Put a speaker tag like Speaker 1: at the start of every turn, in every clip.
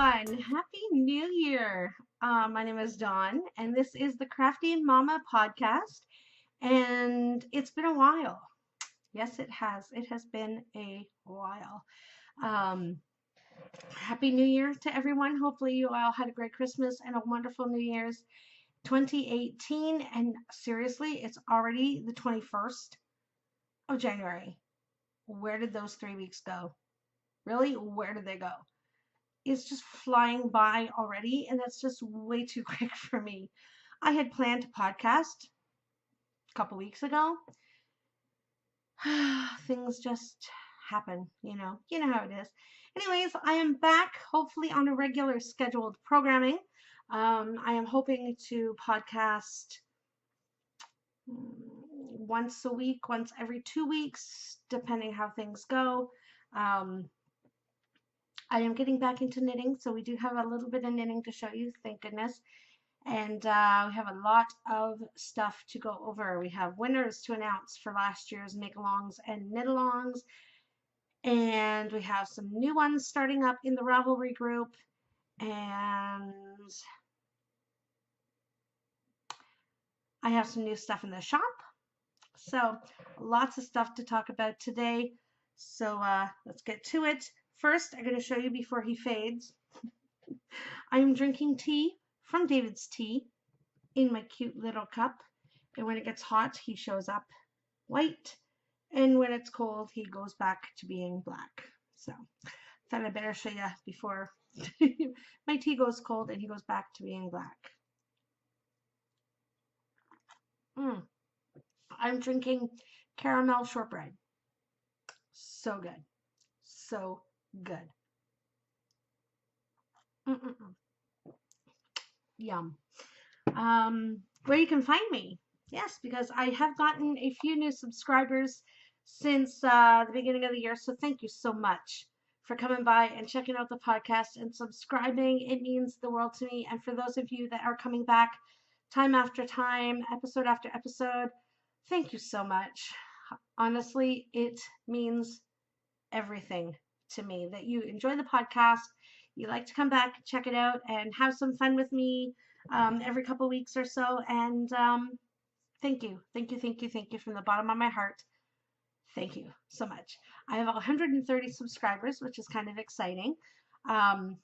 Speaker 1: everyone. Happy New Year. My name is Dawn, and this is the Crafty Momma podcast. And it's been a while. Yes, it has. It has been a while. Um, Happy New Year to everyone. Hopefully, you all had a great Christmas and a wonderful New Year's 2018. And seriously, it's already the 21st of January. Where did those 3 weeks go? Really? Where did they go? Is just flying by already, and that's just way too quick for me. I had planned to podcast a couple weeks ago. Things just happen, You know how it is. Anyways, I am back, hopefully on a regular scheduled programming. I am hoping to podcast once a week, once every 2 weeks, depending how things go. I am getting back into knitting, so we do have a little bit of knitting to show you, thank goodness. And we have a lot of stuff to go over. We have winners to announce for last year's make-alongs and knit-alongs. And we have some new ones starting up in the Ravelry group. And I have some new stuff in the shop. So lots of stuff to talk about today. So let's get to it. First, I'm going to show you before he fades. I am drinking tea from David's Tea in my cute little cup. And when it gets hot, he shows up white. And when it's cold, he goes back to being black. So thought I'd better show you before my tea goes cold and he goes back to being black. I'm drinking caramel shortbread. So good. So good. Yum. Where you can find me. Yes, because I have gotten a few new subscribers since the beginning of the year. So thank you so much for coming by and checking out the podcast and subscribing. It means the world to me. And for those of you that are coming back time after time, episode after episode, thank you so much. Honestly, it means everything to me that you enjoy the podcast. You like to come back, check it out, and have some fun with me every couple weeks or so. And thank you from the bottom of my heart. Thank you so much. I have 130 subscribers, which is kind of exciting. Yeah,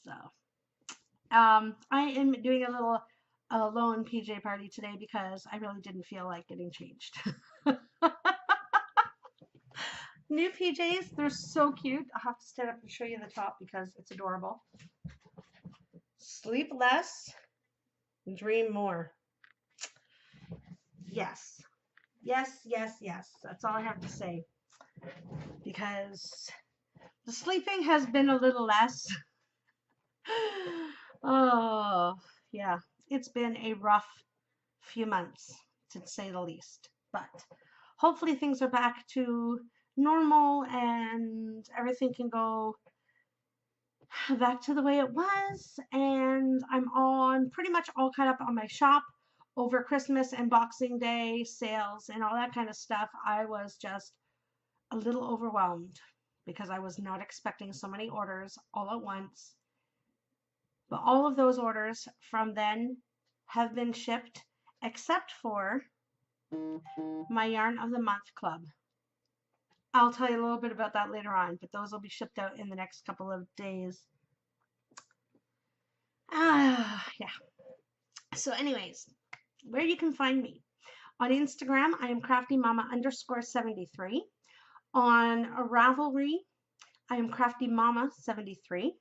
Speaker 1: so I am doing a little lone PJ party today because I really didn't feel like getting changed. New PJs, they're so cute. I'll have to stand up and show you the top because it's adorable. Sleep less, dream more. Yes. Yes, yes, yes. That's all I have to say. Because the sleeping has been a little less. Oh, yeah. It's been a rough few months, to say the least. But hopefully things are back to normal and everything can go back to the way it was. And I'm pretty much all caught up on my shop. Over Christmas and Boxing Day sales and all that kind of stuff, I was just a little overwhelmed because I was not expecting so many orders all at once. But all of those orders from then have been shipped except for my Yarn of the Month Club. I'll tell you a little bit about that later on, but those will be shipped out in the next couple of days. Yeah. So anyways, where you can find me. On Instagram, I am CraftyMomma_73. On Ravelry, I am CraftyMomma73.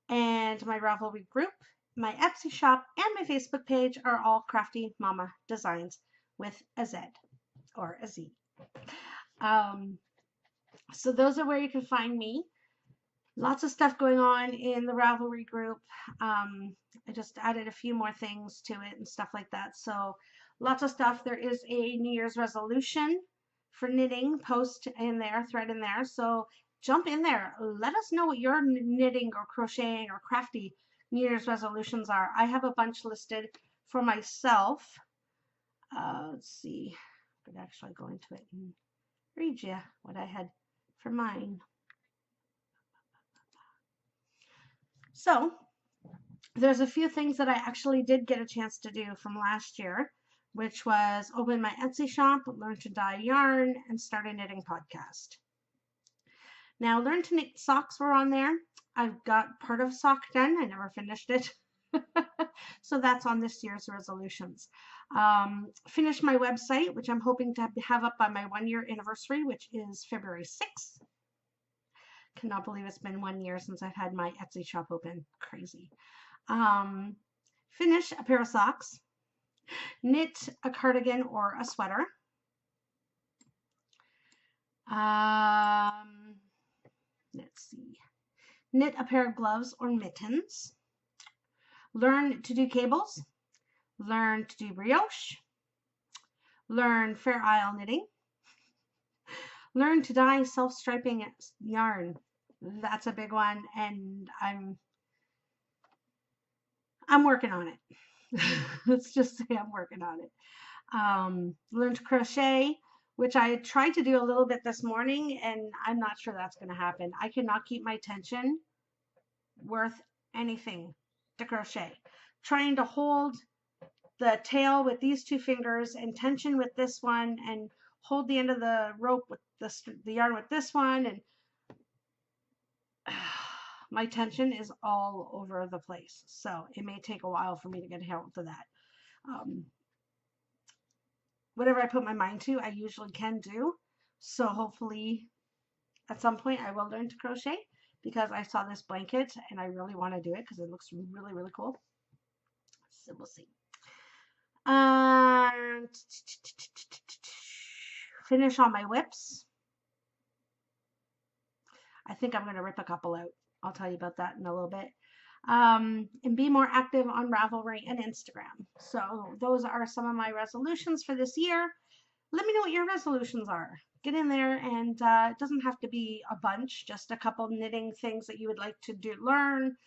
Speaker 1: And my Ravelry group, my Etsy shop, and my Facebook page are all Crafty Momma Designs with a Z or a Z. So those are where you can find me. Lots of stuff going on in the Ravelry group. I just added a few more things to it and stuff like that. So lots of stuff. There is a New Year's resolution for knitting post in there, thread in there. So jump in there. Let us know what your knitting or crocheting or crafty New Year's resolutions are. I have a bunch listed for myself. Let's see. I could actually go into it and read you what I had for mine. So there's a few things that I actually did get a chance to do from last year, which was open my Etsy shop, learn to dye yarn, and start a knitting podcast. Now, learn to knit socks were on there. I've got part of a sock done. I never finished it. So that's on this year's resolutions. Finish my website, which I'm hoping to have up by my 1-year anniversary, which is February 6th. Cannot believe it's been 1 year since I've had my Etsy shop open. Crazy. Finish a pair of socks. Knit a cardigan or a sweater. Let's see. Knit a pair of gloves or mittens. Learn to do cables. Learn to do brioche. Learn Fair Isle knitting. Learn to dye self-striping yarn. That's a big one, and I'm working on it. Let's just say I'm working on it. Learn to crochet, which I tried to do a little bit this morning, and I'm not sure that's going to happen. I cannot keep my tension worth anything to crochet. Trying to hold the tail with these 2 fingers and tension with this one and hold the end of the rope with the yarn with this one, and my tension is all over the place. So it may take a while for me to get help to that. Whatever I put my mind to, I usually can do. So hopefully at some point I will learn to crochet, because I saw this blanket and I really want to do it because it looks really, really cool. So we'll see. Finish on my whips. I think I'm going to rip a couple out. I'll tell you about that in a little bit. And be more active on Ravelry and Instagram. So those are some of my resolutions for this year. Let me know what your resolutions are. Get in there, and it doesn't have to be a bunch, just a couple knitting things that you would like to learn,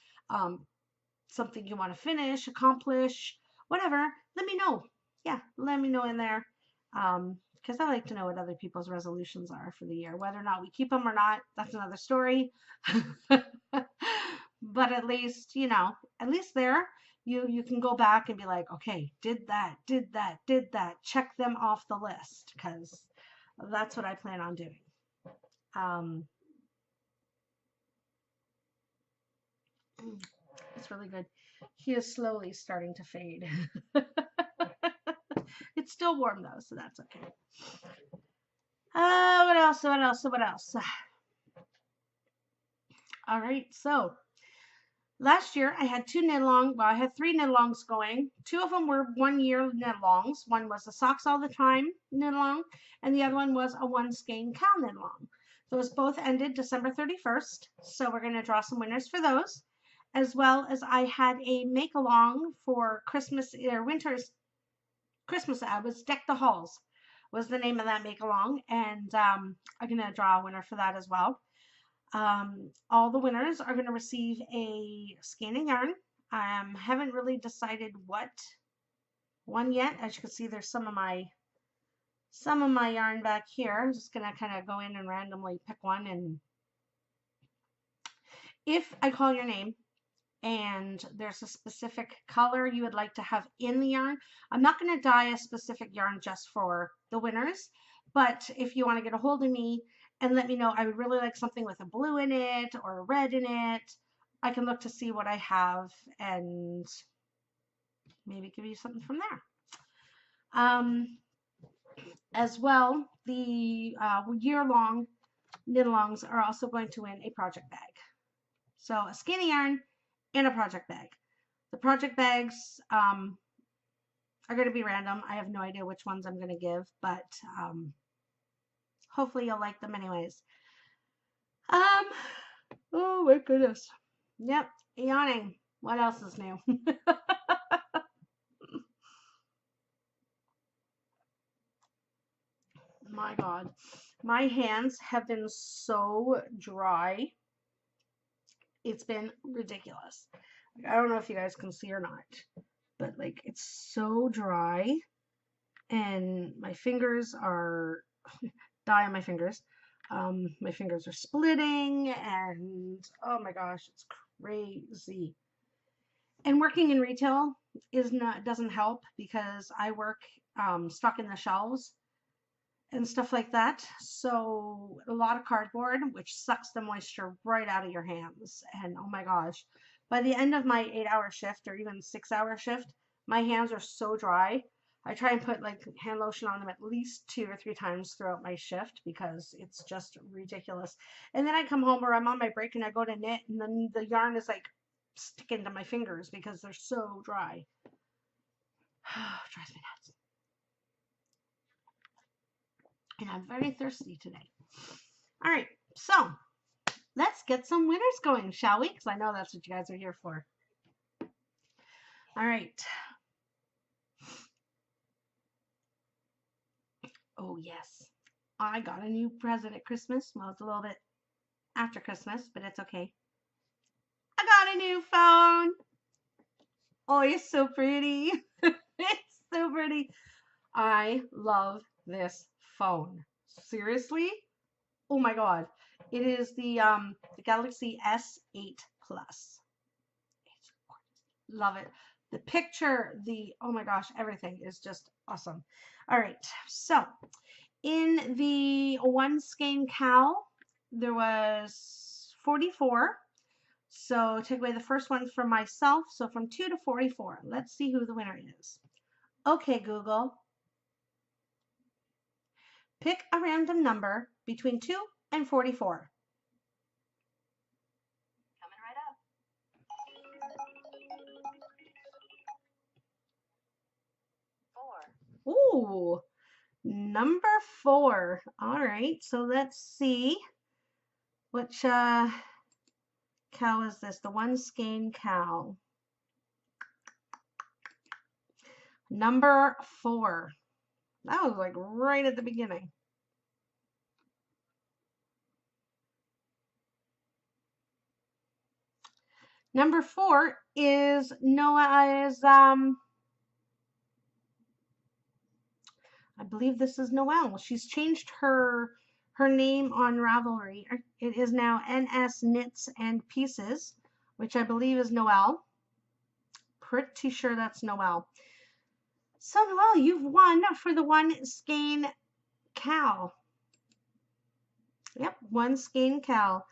Speaker 1: something you want to finish, accomplish, whatever. Let me know. Yeah, let me know in there, because I like to know what other people's resolutions are for the year. Whether or not we keep them or not, that's another story. But at least, at least there, you can go back and be like, okay, did that, check them off the list, because that's what I plan on doing. It's really good. He is slowly starting to fade. It's still warm though, so that's okay. What else? All right, so last year I had 2 knit-along. Well, I had 3 knit-alongs going. 2 of them were 1-year knit-alongs. One was a Socks All the Time knit-along, and the other one was a One Skein KAL knit-along. Those both ended December 31st, so we're going to draw some winners for those, as well as I had a make-along for Christmas or winter's Christmas ad. Was Deck the Halls was the name of that make-along, and I'm going to draw a winner for that as well. All the winners are going to receive a skein yarn. Haven't really decided what one yet. As you can see, there's some of my yarn back here. I'm just going to kind of go in and randomly pick one, and if I call your name and there's a specific color you would like to have in the yarn, I'm not going to dye a specific yarn just for the winners, but if you want to get a hold of me and let me know, I would really like something with a blue in it or a red in it, I can look to see what I have and maybe give you something from there. As well, the year-long knit-alongs are also going to win a project bag. So a skein yarn and a project bag. The project bags are going to be random. I have no idea which ones I'm going to give, but hopefully you'll like them anyways. Oh my goodness. Yep, yawning. What else is new? My God. My hands have been so dry. It's been ridiculous. I don't know if you guys can see or not, but like it's so dry, and my fingers are dye on my fingers. My fingers are splitting, and oh my gosh, it's crazy. And working in retail doesn't help because I work stocking the shelves and stuff like that. So a lot of cardboard, which sucks the moisture right out of your hands. And oh my gosh, by the end of my 8-hour shift or even 6-hour shift, my hands are so dry. I try and put like hand lotion on them at least 2 or 3 times throughout my shift because it's just ridiculous. And then I come home or I'm on my break and I go to knit and then the yarn is like sticking to my fingers because they're so dry. Drives me nuts. And I'm very thirsty today. All right, so let's get some winners going, shall we? Because I know that's what you guys are here for. All right. Oh, yes. I got a new present at Christmas. Well, it's a little bit after Christmas, but it's okay. I got a new phone. Oh, it's so pretty. It's so pretty. I love this phone. Seriously? Oh my God. It is the Galaxy S8 Plus. It's gorgeous. Love it. The picture, oh my gosh, everything is just awesome. All right. So in the one Skein KAL, there was 44. So take away the first one from myself. So from 2 to 44. Let's see who the winner is. Okay, Google. Pick a random number between 2 and 44. Coming right up. 4. Ooh, number 4. All right, so let's see. Which KAL is this? The one Skein KAL. Number 4. That was like right at the beginning. Number 4 is I believe this is Noelle. She's changed her name on Ravelry. It is now NS Knits and Pieces, which I believe is Noelle. Pretty sure that's Noelle. So Noelle, you've won for the one Skein KAL. Yep, one Skein KAL.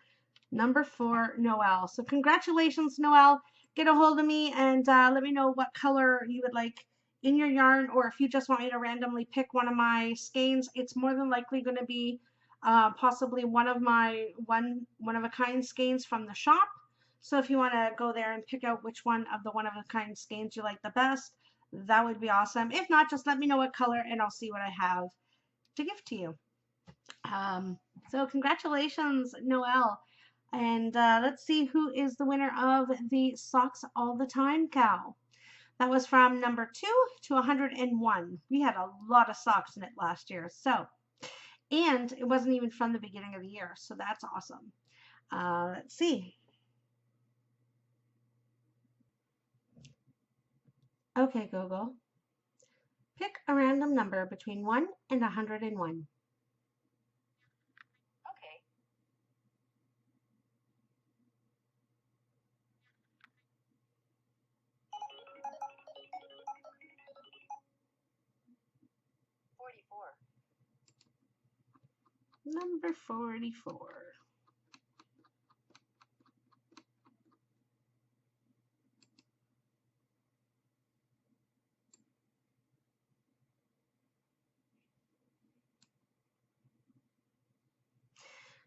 Speaker 1: Number 4, Noelle. So congratulations, Noelle. Get a hold of me and let me know what color you would like in your yarn, or if you just want me to randomly pick one of my skeins. It's more than likely going to be possibly one of my one of a kind skeins from the shop. So if you want to go there and pick out which one of the one of a kind skeins you like the best, that would be awesome. If not, just let me know what color and I'll see what I have to give to you. So congratulations, Noelle. And let's see who is the winner of the Socks All the Time KAL. That was from number 2 to 101. We had a lot of socks in it last year. So, and it wasn't even from the beginning of the year. So that's awesome. Let's see. Okay, Google. Pick a random number between 1 and 101. 44. Number 44.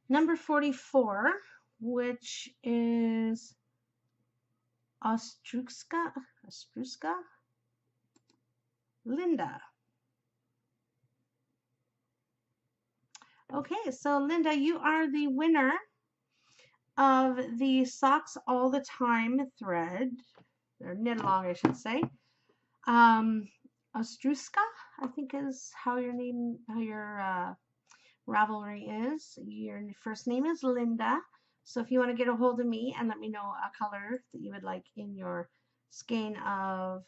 Speaker 1: Number 44, which is Ostruska, Linda. Okay, so Linda, you are the winner of the Socks All the Time thread, or knit along, I should say. Ostruska, I think is how your Ravelry is. Your first name is Linda. So if you want to get a hold of me and let me know a color that you would like in your skein of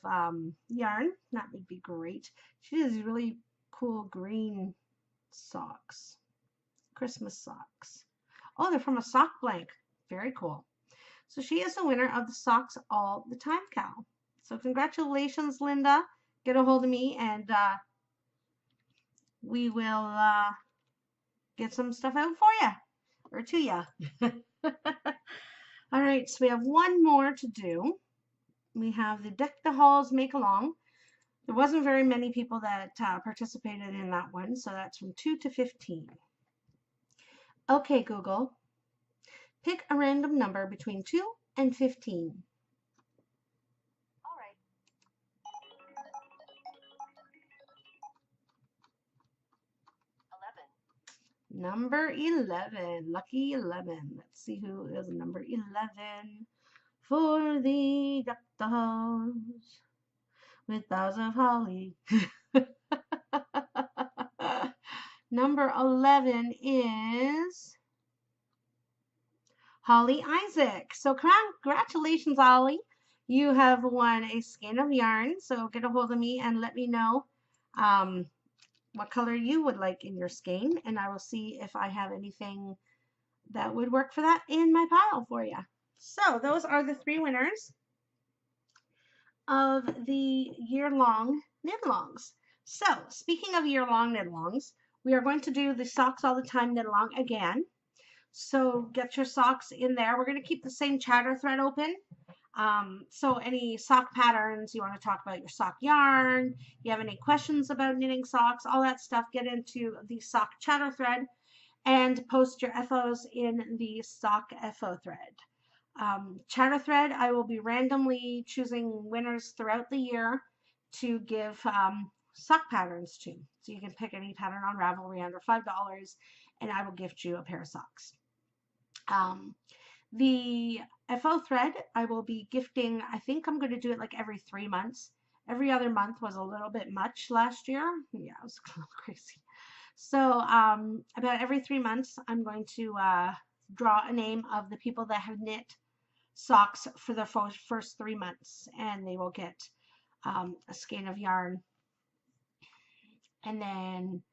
Speaker 1: yarn, that would be great. She has really cool green socks, Christmas socks. Oh, they're from a sock blank. Very cool. So she is the winner of the Socks All the Time KAL. So congratulations, Linda. Get a hold of me and we will get some stuff out for you or to you. All right, so we have one more to do. We have the Deck the Halls Make-Along. There wasn't very many people that participated in that one, so that's from 2 to 15. Okay, Google, pick a random number between 2 and 15.
Speaker 2: All right.
Speaker 1: Number 11, lucky 11. Let's see who is number 11 for the Deck the Halls with boughs of holly. Number 11 is Holly Isaac. So congratulations, Holly. You have won a skein of yarn. So get a hold of me and let me know what color you would like in your skein. And I will see if I have anything that would work for that in my pile for you. So those are the 3 winners of the year-long knit-alongs. So speaking of year-long knit-alongs, we are going to do the Socks All the Time knit-along again. So get your socks in there. We're going to keep the same chatter thread open. So any sock patterns, you want to talk about your sock yarn, you have any questions about knitting socks, all that stuff, get into the sock chatter thread and post your FOs in the sock FO thread. Chatter thread, I will be randomly choosing winners throughout the year to give sock patterns to. So you can pick any pattern on Ravelry under $5 and I will gift you a pair of socks. The FO thread, I will be gifting, I think I'm going to do it like every 3 months. Every other month was a little bit much last year. Yeah, it was a little crazy. So about every 3 months, I'm going to draw a name of the people that have knit socks for the first 3 months, and they will get a skein of yarn. And then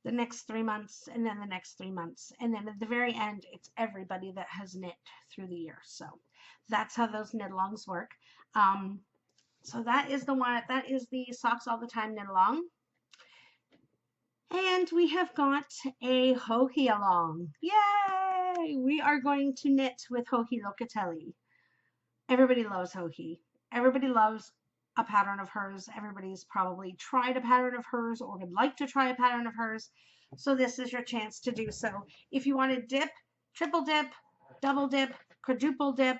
Speaker 1: the next 3 months, and then the next 3 months, and then at the very end, it's everybody that has knit through the year. So that's how those knit-alongs work. So that is the one. That is the Socks All the Time knit-along. And we have got a Hokey along. Yay! We are going to knit with Hokey Locatelli. Everybody loves Hokey. Everybody loves a pattern of hers. Everybody's probably tried a pattern of hers or would like to try a pattern of hers. So this is your chance to do so. If you want to dip, triple dip, double dip, quadruple dip,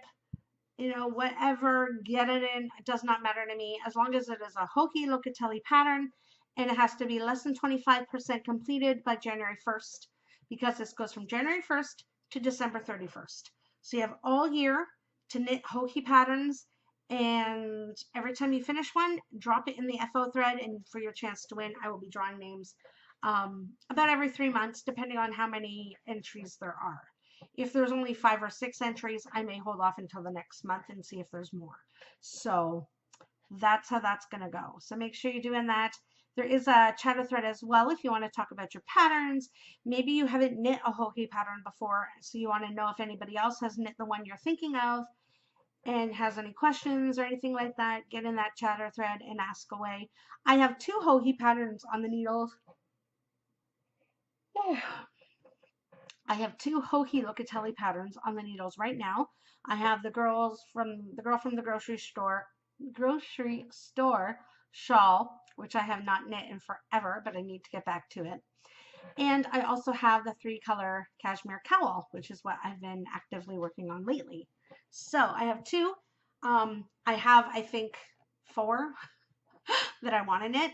Speaker 1: you know, whatever, get it in. It does not matter to me as long as it is a Hokey Locatelli pattern and it has to be less than 25% completed by January 1st because this goes from January 1st to December 31st. So you have all year to knit Hokey patterns, and every time you finish one, drop it in the FO thread, and for your chance to win, I will be drawing names about every 3 months, depending on how many entries there are. If there's only 5 or 6 entries, I may hold off until the next month and see if there's more. So that's how that's going to go. So make sure you're doing that. There is a chatter thread as well if you want to talk about your patterns. Maybe you haven't knit a Hokey pattern before, so you want to know if anybody else has knit the one you're thinking of and has any questions or anything like that. Get in that chatter thread and ask away. I have 2 Hokey patterns on the needles. I have 2 Hokey Locatelli patterns on the needles right now. I have the girl from the grocery store shawl, which I have not knit in forever, but I need to get back to it. And I also have the 3-color Cashmere Cowl, which is what I've been actively working on lately. So I have 2. I have, I think, 4 that I want to knit.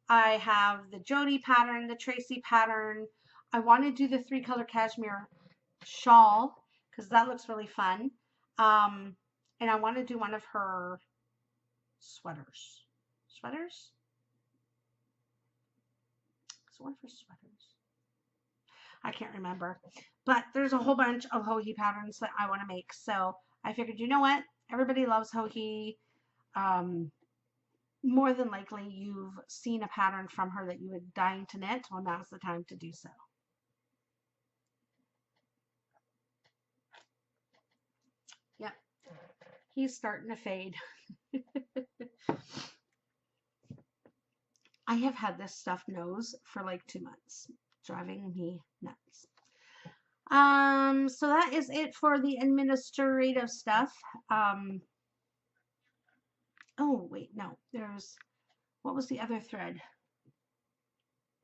Speaker 1: I have the Jodi pattern, the Tracie pattern. I want to do the 3-color Cashmere shawl because that looks really fun. And I want to do one of her sweaters. Sweaters? Is one of her sweaters? I can't remember. But there's a whole bunch of Hokey patterns that I want to make. So I figured, you know what? Everybody loves Hokey. More than likely, you've seen a pattern from her that you were dying to knit. Well, now's the time to do so. Yep. He's starting to fade. I have had this stuffed nose for like 2 months, driving me nuts. So that is it for the administrative stuff. Oh, wait, no, what was the other thread?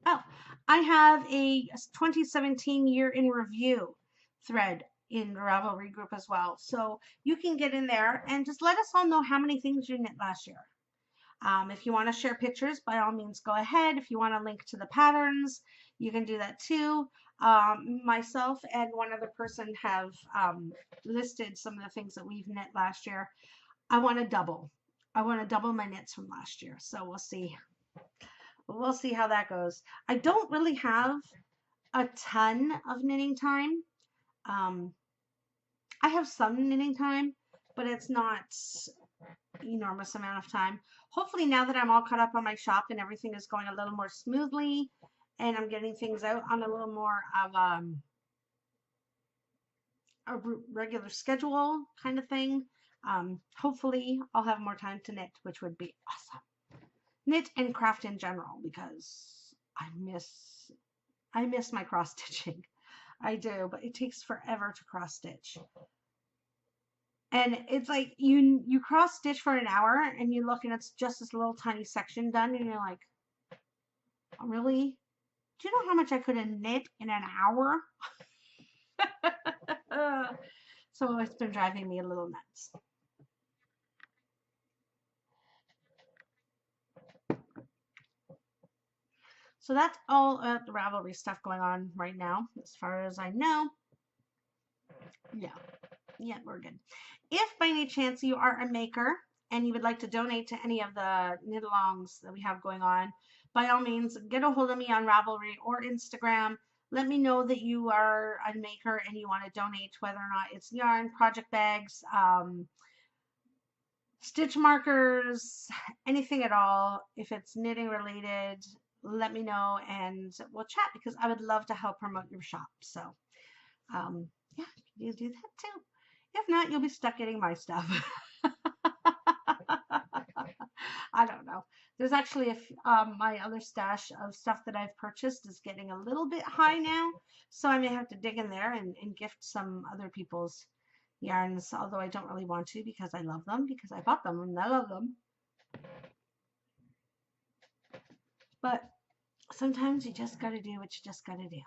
Speaker 1: Oh, I have a 2017 year in review thread in the Ravelry group as well. So you can get in there and just let us all know how many things you knit last year. If you want to share pictures, by all means, go ahead. If you want to link to the patterns, you can do that too. Myself and one other person have listed some of the things that we've knit last year. I want to double. I want to double my knits from last year. So we'll see. We'll see how that goes. I don't really have a ton of knitting time. I have some knitting time, but it's not enormous amount of time. Hopefully now that I'm all caught up on my shop and everything is going a little more smoothly and I'm getting things out on a little more of a regular schedule kind of thing, hopefully I'll have more time to knit, which would be awesome. Knit and craft in general, because I miss my cross stitching. I do, but it takes forever to cross stitch. And it's like you cross stitch for an hour and you look and it's just this little tiny section done and you're like, oh, really? Do you know how much I could have knit in an hour? So it's been driving me a little nuts. So that's all the Ravelry stuff going on right now, as far as I know. Yeah, we're good. If by any chance you are a maker and you would like to donate to any of the knit-alongs that we have going on, by all means, get a hold of me on Ravelry or Instagram. Let me know that you are a maker and you want to donate, whether or not it's yarn, project bags, stitch markers, anything at all. If it's knitting related, let me know and we'll chat, because I would love to help promote your shop. So yeah, you do that too. If not, you'll be stuck getting my stuff. I don't know. There's actually my other stash of stuff that I've purchased is getting a little bit high now, so I may have to dig in there and gift some other people's yarns, although I don't really want to, because I love them, because I bought them and I love them. But sometimes you just gotta do what you just gotta do.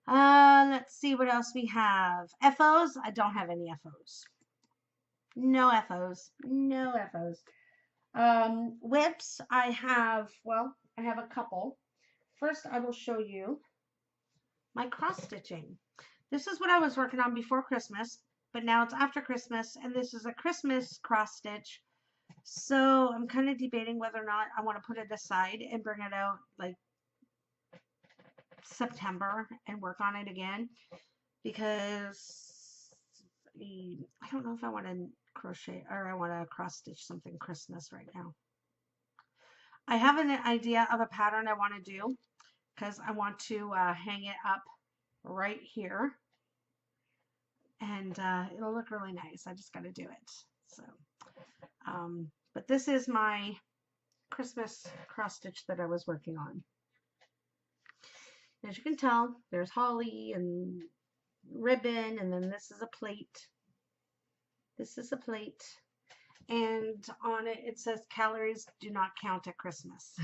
Speaker 1: Let's see what else we have. FOs. I don't have any FOs. No FOs. No FOs. Whips. I have a couple. First, I will show you my cross stitching. This is what I was working on before Christmas, but now it's after Christmas, and this is a Christmas cross stitch. So I'm kind of debating whether or not I want to put it aside and bring it out like September and work on it again, because I don't know if I want to crochet or I want to cross stitch something Christmas right now. I have an idea of a pattern I want to do, because I want to hang it up right here, and it'll look really nice. I just got to do it. So but this is my Christmas cross stitch that I was working on. As you can tell, there's holly and ribbon, and then this is a plate. This is a plate, and on it it says calories do not count at Christmas.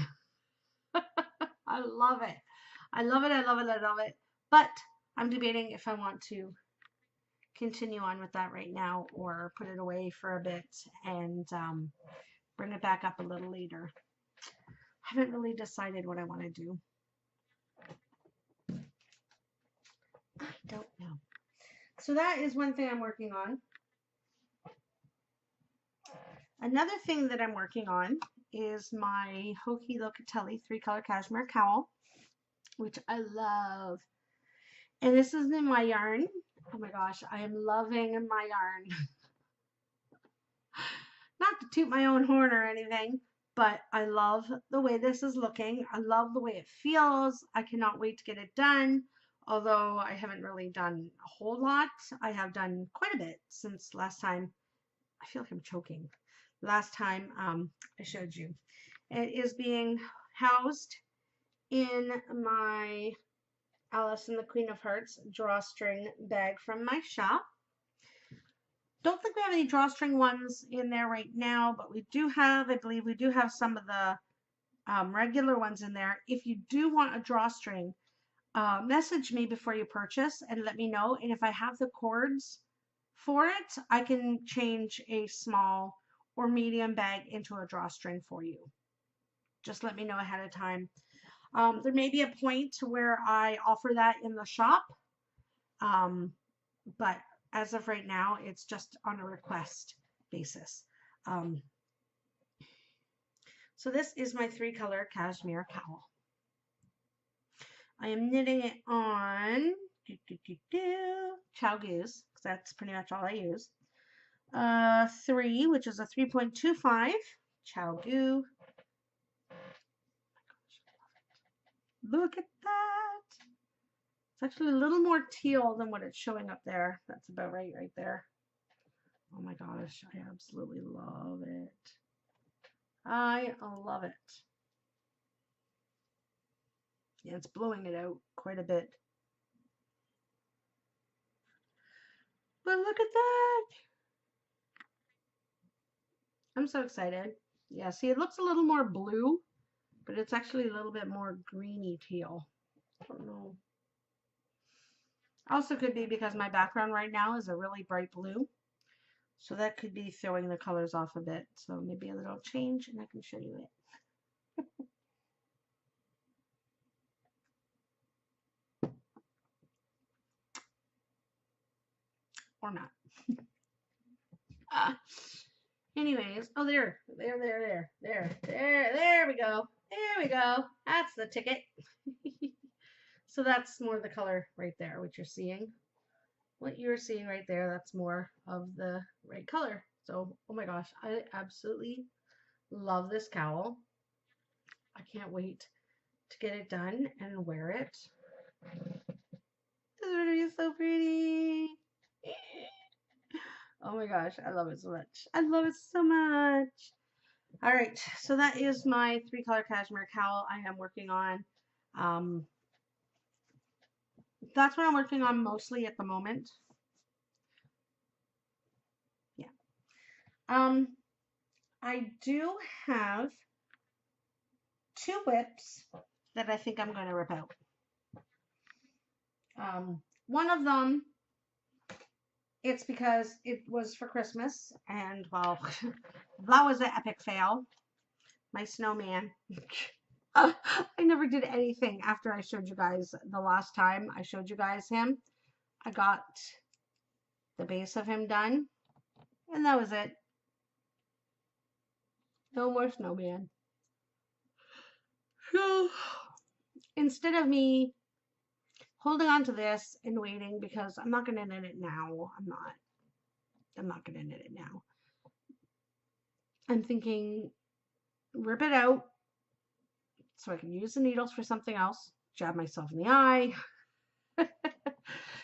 Speaker 1: I love it. I love it. I love it. I love it. But I'm debating if I want to continue on with that right now or put it away for a bit and bring it back up a little later. I haven't really decided what I want to do. I don't know. So that is one thing I'm working on. Another thing that I'm working on is my Hokey Locatelli 3-color cashmere cowl, which I love. And this is in my yarn. Oh my gosh, I am loving my yarn. Not to toot my own horn or anything, but I love the way this is looking. I love the way it feels. I cannot wait to get it done. although I haven't really done a whole lot. I have done quite a bit since last time. I feel like I'm choking. Last time I showed you. It is being housed in my Alice and the Queen of Hearts drawstring bag from my shop. Don't think we have any drawstring ones in there right now, but we do have, I believe we do have some of the regular ones in there. If you do want a drawstring, message me before you purchase and let me know. And if I have the cords for it, I can change a small or medium bag into a drawstring for you. Just let me know ahead of time. There may be a point where I offer that in the shop, but as of right now, it's just on a request basis. So this is my 3-color cashmere cowl. I am knitting it on Chow Goose, because that's pretty much all I use. 3, which is a 3.25 Chow Goo. Look at that. It's actually a little more teal than what it's showing up there. That's about right there. Oh my gosh, I absolutely love it. I love it. Yeah, it's blowing it out quite a bit. But look at that. I'm so excited. Yeah, see, it looks a little more blue, but it's actually a little bit more greeny teal. I don't know. Also could be because my background right now is a really bright blue. So that could be throwing the colors off a bit. So maybe a little change and I can show you it. Or not. Anyways, oh, there we go. There we go. That's the ticket. So that's more the color right there, what you're seeing. What you're seeing right there, that's more of the right color. So, oh my gosh, I absolutely love this cowl. I can't wait to get it done and wear it. This is going to be so pretty. Oh my gosh, I love it so much. I love it so much. All right, so that is my 3-color cashmere cowl I am working on. That's what I'm working on mostly at the moment. Yeah. I do have 2 whips that I think I'm going to rip out. One of them, it's because it was for Christmas, and well, that was an epic fail. My snowman. I never did anything after I showed you guys the last time I showed you guys him. I got the base of him done, and that was it. No more snowman. So instead of me holding on to this and waiting, because I'm not going to knit it now. I'm not going to knit it now. I'm thinking rip it out so I can use the needles for something else. Jab myself in the eye.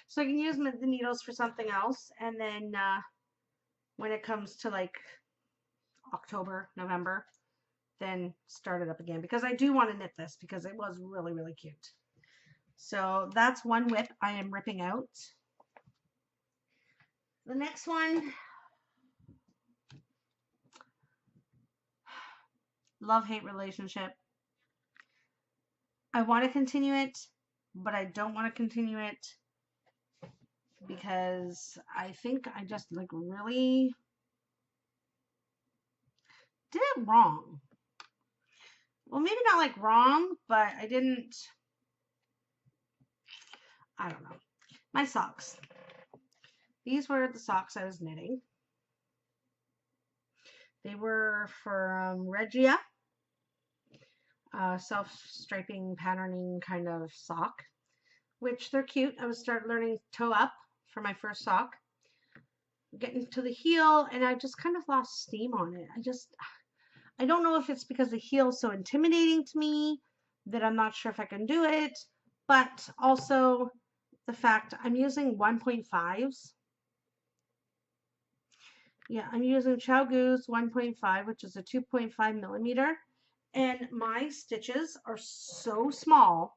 Speaker 1: So I can use the needles for something else. And then when it comes to like October, November, then start it up again. Because I do want to knit this because it was really, really cute. So that's one whip I am ripping out. The next one, love-hate relationship. I want to continue it, but I don't want to continue it because I think I just like really did it wrong. Well, maybe not like wrong, but I don't know. My socks. These were the socks I was knitting. They were from Regia. Self-striping patterning kind of sock, which they're cute. I was start learning toe up for my first sock. Getting to the heel, and I just kind of lost steam on it. I don't know if it's because the heel is so intimidating to me that I'm not sure if I can do it, but also the fact I'm using 1.5s. Yeah, I'm using Goose 1.5, which is a 2.5 millimeter. And my stitches are so small.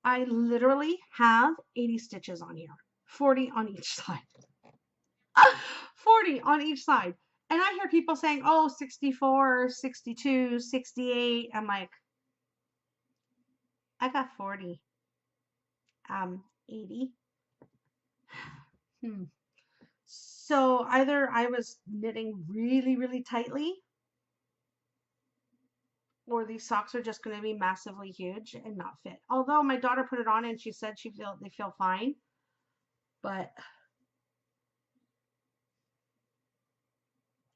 Speaker 1: I literally have 80 stitches on here, 40 on each side. 40 on each side. And I hear people saying, oh, 64, 62, 68. I'm like, I got 40. 80. So either I was knitting really, really tightly, or these socks are just going to be massively huge and not fit. Although my daughter put it on and she said they feel fine. But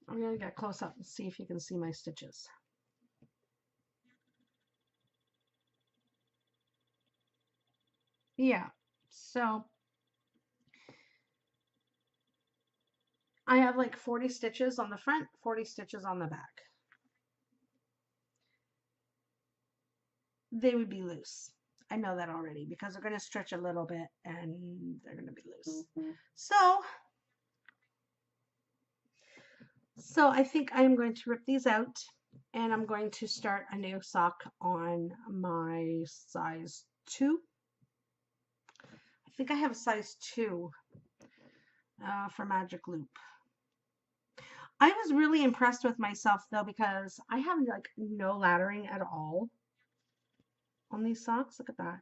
Speaker 1: I'm going to get close up and see if you can see my stitches. Yeah, so I have like 40 stitches on the front, 40 stitches on the back. They would be loose. I know that already because they're going to stretch a little bit and they're going to be loose. So I think I'm going to rip these out and I'm going to start a new sock on my size 2. I think I have a size 2 for Magic Loop. I was really impressed with myself though because I have like no laddering at all on these socks. Look at that.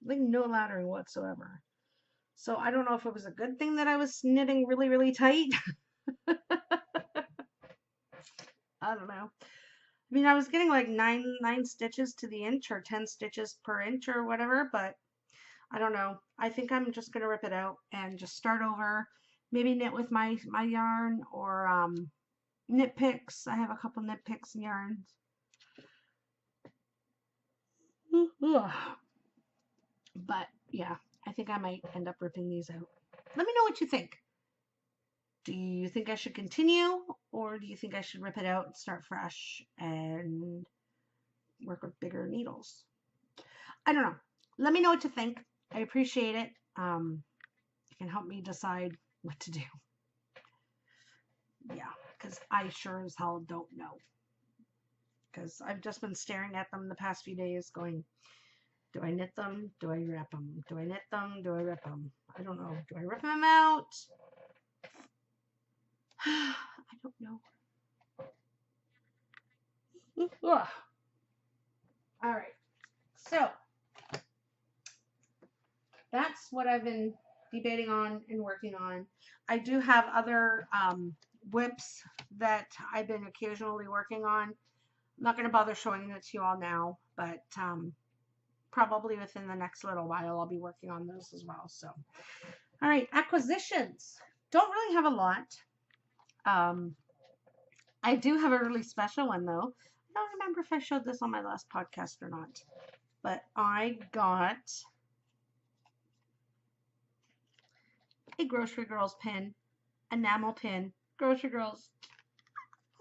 Speaker 1: Like no laddering whatsoever. So I don't know if it was a good thing that I was knitting really, really tight. I don't know. I mean, I was getting like nine stitches to the inch or 10 stitches per inch or whatever, but I don't know. I think I'm just going to rip it out and just start over. Maybe knit with my yarn or knit picks. I have a couple knit picks and yarns. But yeah, I think I might end up ripping these out. Let me know what you think. Do you think I should continue or do you think I should rip it out and start fresh and work with bigger needles? I don't know. Let me know what you think. I appreciate it. You can help me decide what to do. Yeah, because I sure as hell don't know. Because I've just been staring at them the past few days going, do I knit them? Do I rip them? Do I knit them? Do I rip them? I don't know. Do I rip them out? I don't know. All right. So that's what I've been debating on and working on. I do have other whips that I've been occasionally working on. I'm not going to bother showing it to you all now, but probably within the next little while I'll be working on those as well. So, all right, acquisitions. Don't really have a lot. I do have a really special one though. I don't remember if I showed this on my last podcast or not, but I got a Grocery Girls pin, enamel pin. Grocery Girls.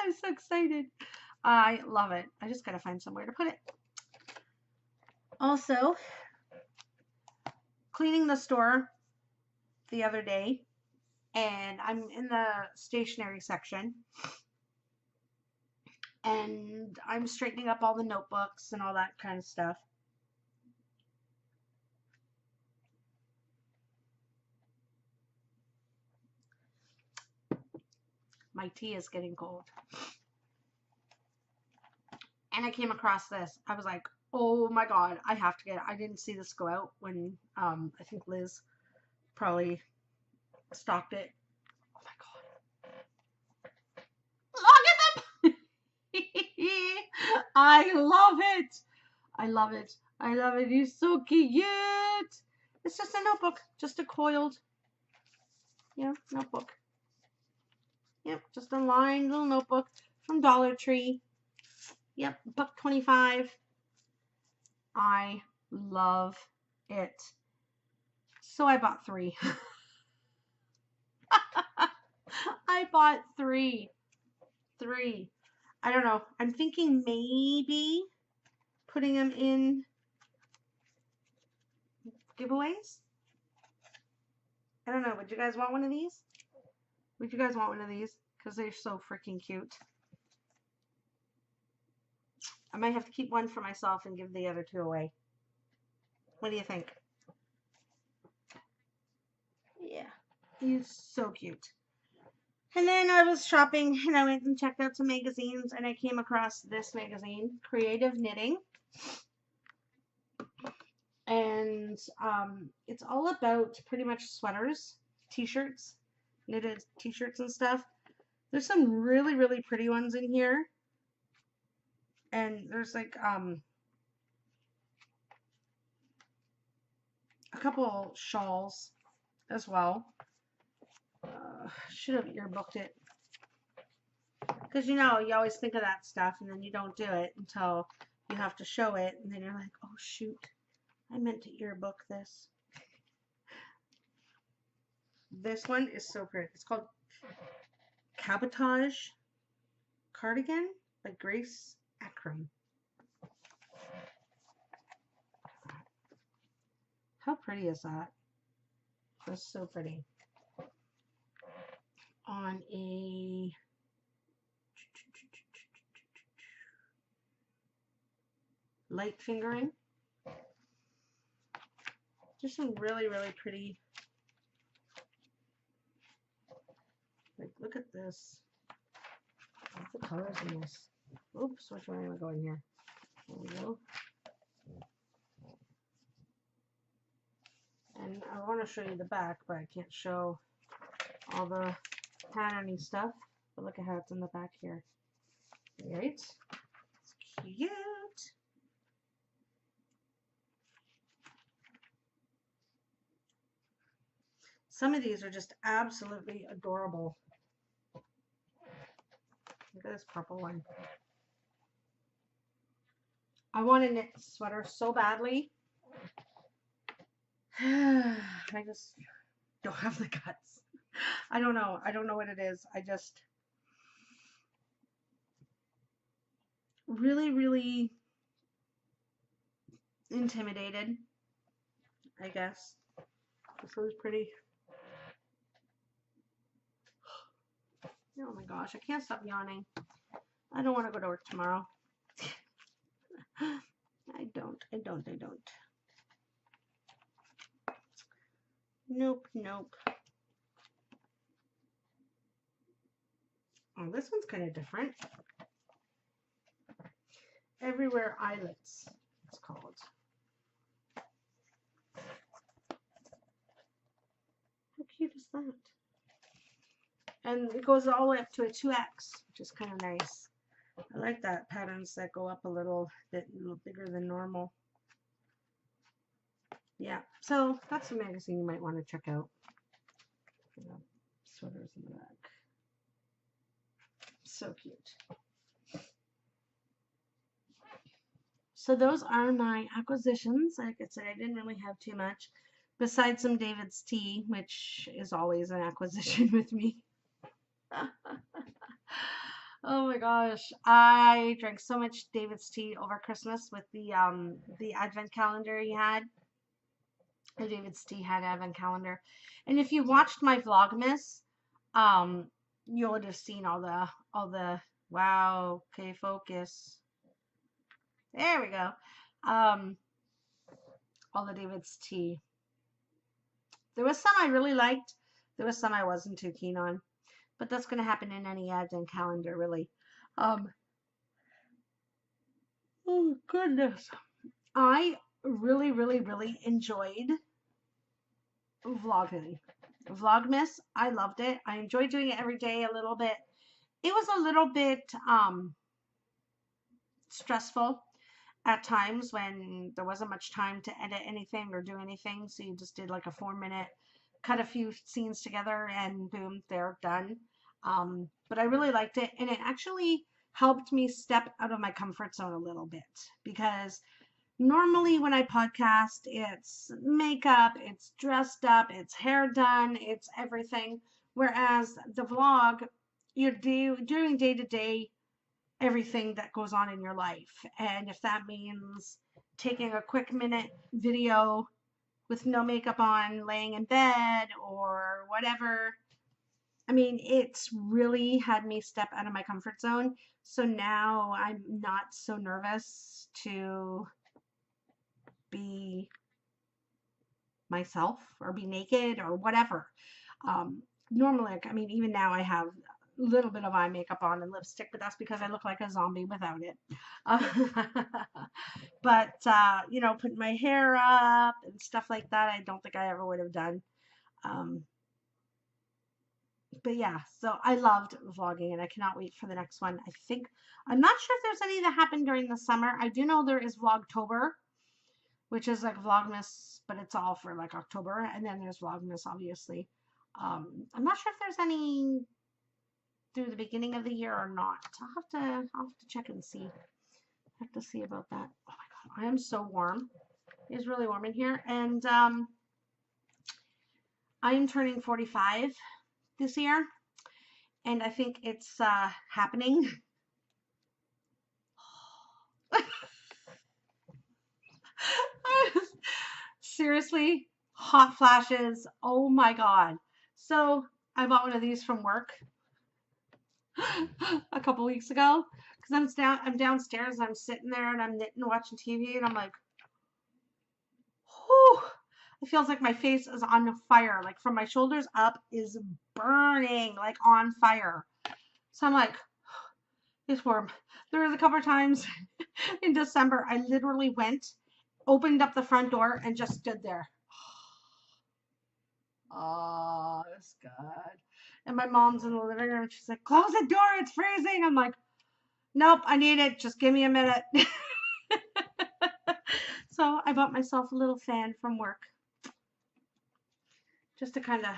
Speaker 1: I'm so excited. I love it. I just gotta find somewhere to put it. Also, cleaning the store the other day, and I'm in the stationery section, and I'm straightening up all the notebooks and all that kind of stuff. My tea is getting cold. And I came across this. I was like, oh my God, I have to get it. I didn't see this go out when I think Liz probably stocked it. Oh my God. Look at them. I love it. I love it. I love it. He's so cute. It's just a notebook. Just a coiled, notebook. Yep, just a lined little notebook from Dollar Tree. Yep, $1.25. I love it. So I bought 3. I bought 3. 3. I don't know. I'm thinking maybe putting them in giveaways. I don't know. Would you guys want one of these? Would you guys want one of these? Because they're so freaking cute. I might have to keep one for myself and give the other two away. What do you think? Yeah, he's so cute. And then I was shopping and I went and checked out some magazines and I came across this magazine, Creative Knitting. And it's all about pretty much sweaters, t-shirts, knitted t-shirts and stuff. There's some really, really pretty ones in here. And there's like a couple shawls as well. Should have earbooked it. Because you know, you always think of that stuff and then you don't do it until you have to show it. And then you're like, oh shoot, I meant to earbook this. This one is so pretty. It's called Cabotage Cardigan by Grace Akram. How pretty is that? That's so pretty. On a light fingering. Just some really, really pretty. Like, look at this. What's the colors in this? Oops, which one am I going here? There we go. And I want to show you the back, but I can't show all the patterny stuff. But look at how it's in the back here. Right? It's cute. Some of these are just absolutely adorable. Look at this purple one. I want to knit a sweater so badly. I just don't have the guts. I don't know. I don't know what it is. I just really, really intimidated, I guess. This one's pretty. Oh my gosh, I can't stop yawning. I don't want to go to work tomorrow. I don't. Nope. Oh, this one's kind of different. Everywhere Eyelets, it's called. How cute is that? And it goes all the way up to a 2X, which is kind of nice. I like that patterns that go up a little bit bigger than normal. Yeah, so that's a magazine you might want to check out. Sweaters in the back. So cute. So those are my acquisitions. Like I said, I didn't really have too much. Besides some David's tea, which is always an acquisition with me. Oh my gosh, I drank so much David's tea over Christmas with the advent calendar he had. The David's tea had an advent calendar, and if you watched my Vlogmas, you would have seen all the wow. Okay, focus. There we go. All the David's tea. There was some I really liked. There was some I wasn't too keen on. But that's going to happen in any advent calendar, really. Oh, goodness. I really, really, really enjoyed vlogging. Vlogmas, I loved it. I enjoyed doing it every day a little bit. It was a little bit stressful at times when there wasn't much time to edit anything or do anything. So you just did like a 4-minute, cut a few scenes together and boom, they're done. But I really liked it, and it actually helped me step out of my comfort zone a little bit, because normally when I podcast, it's makeup, it's dressed up, it's hair done, it's everything. Whereas the vlog, you're doing day-to-day everything that goes on in your life. And if that means taking a quick minute video with no makeup on, laying in bed or whatever. I mean, it's really had me step out of my comfort zone. So now I'm not so nervous to be myself or be naked or whatever. Normally, I mean, even now I have a little bit of eye makeup on and lipstick, but that's because I look like a zombie without it. But, you know, putting my hair up and stuff like that, I don't think I ever would have done. But yeah, so I loved vlogging and I cannot wait for the next one. I'm not sure if there's any that happened during the summer. I do know there is Vlogtober, which is like Vlogmas, but it's all for like October. And then there's Vlogmas, obviously. I'm not sure if there's any through the beginning of the year or not. I'll have to check and see. I have to see about that. Oh my God, I am so warm. It's really warm in here. And I am turning 45 this year. And I think it's happening. Seriously, hot flashes. Oh my God. So I bought one of these from work a couple weeks ago because I'm downstairs and I'm sitting there and I'm knitting, watching TV, and I'm like, whew, it feels like my face is on fire. Like from my shoulders up is burning, like on fire. So I'm like, it's warm. There was a couple of times in December I literally went, opened up the front door, and just stood there. Oh, it's good. And my mom's in the living room. She's like, close the door. It's freezing. I'm like, nope, I need it. Just give me a minute. So I bought myself a little fan from work. Just to kind of,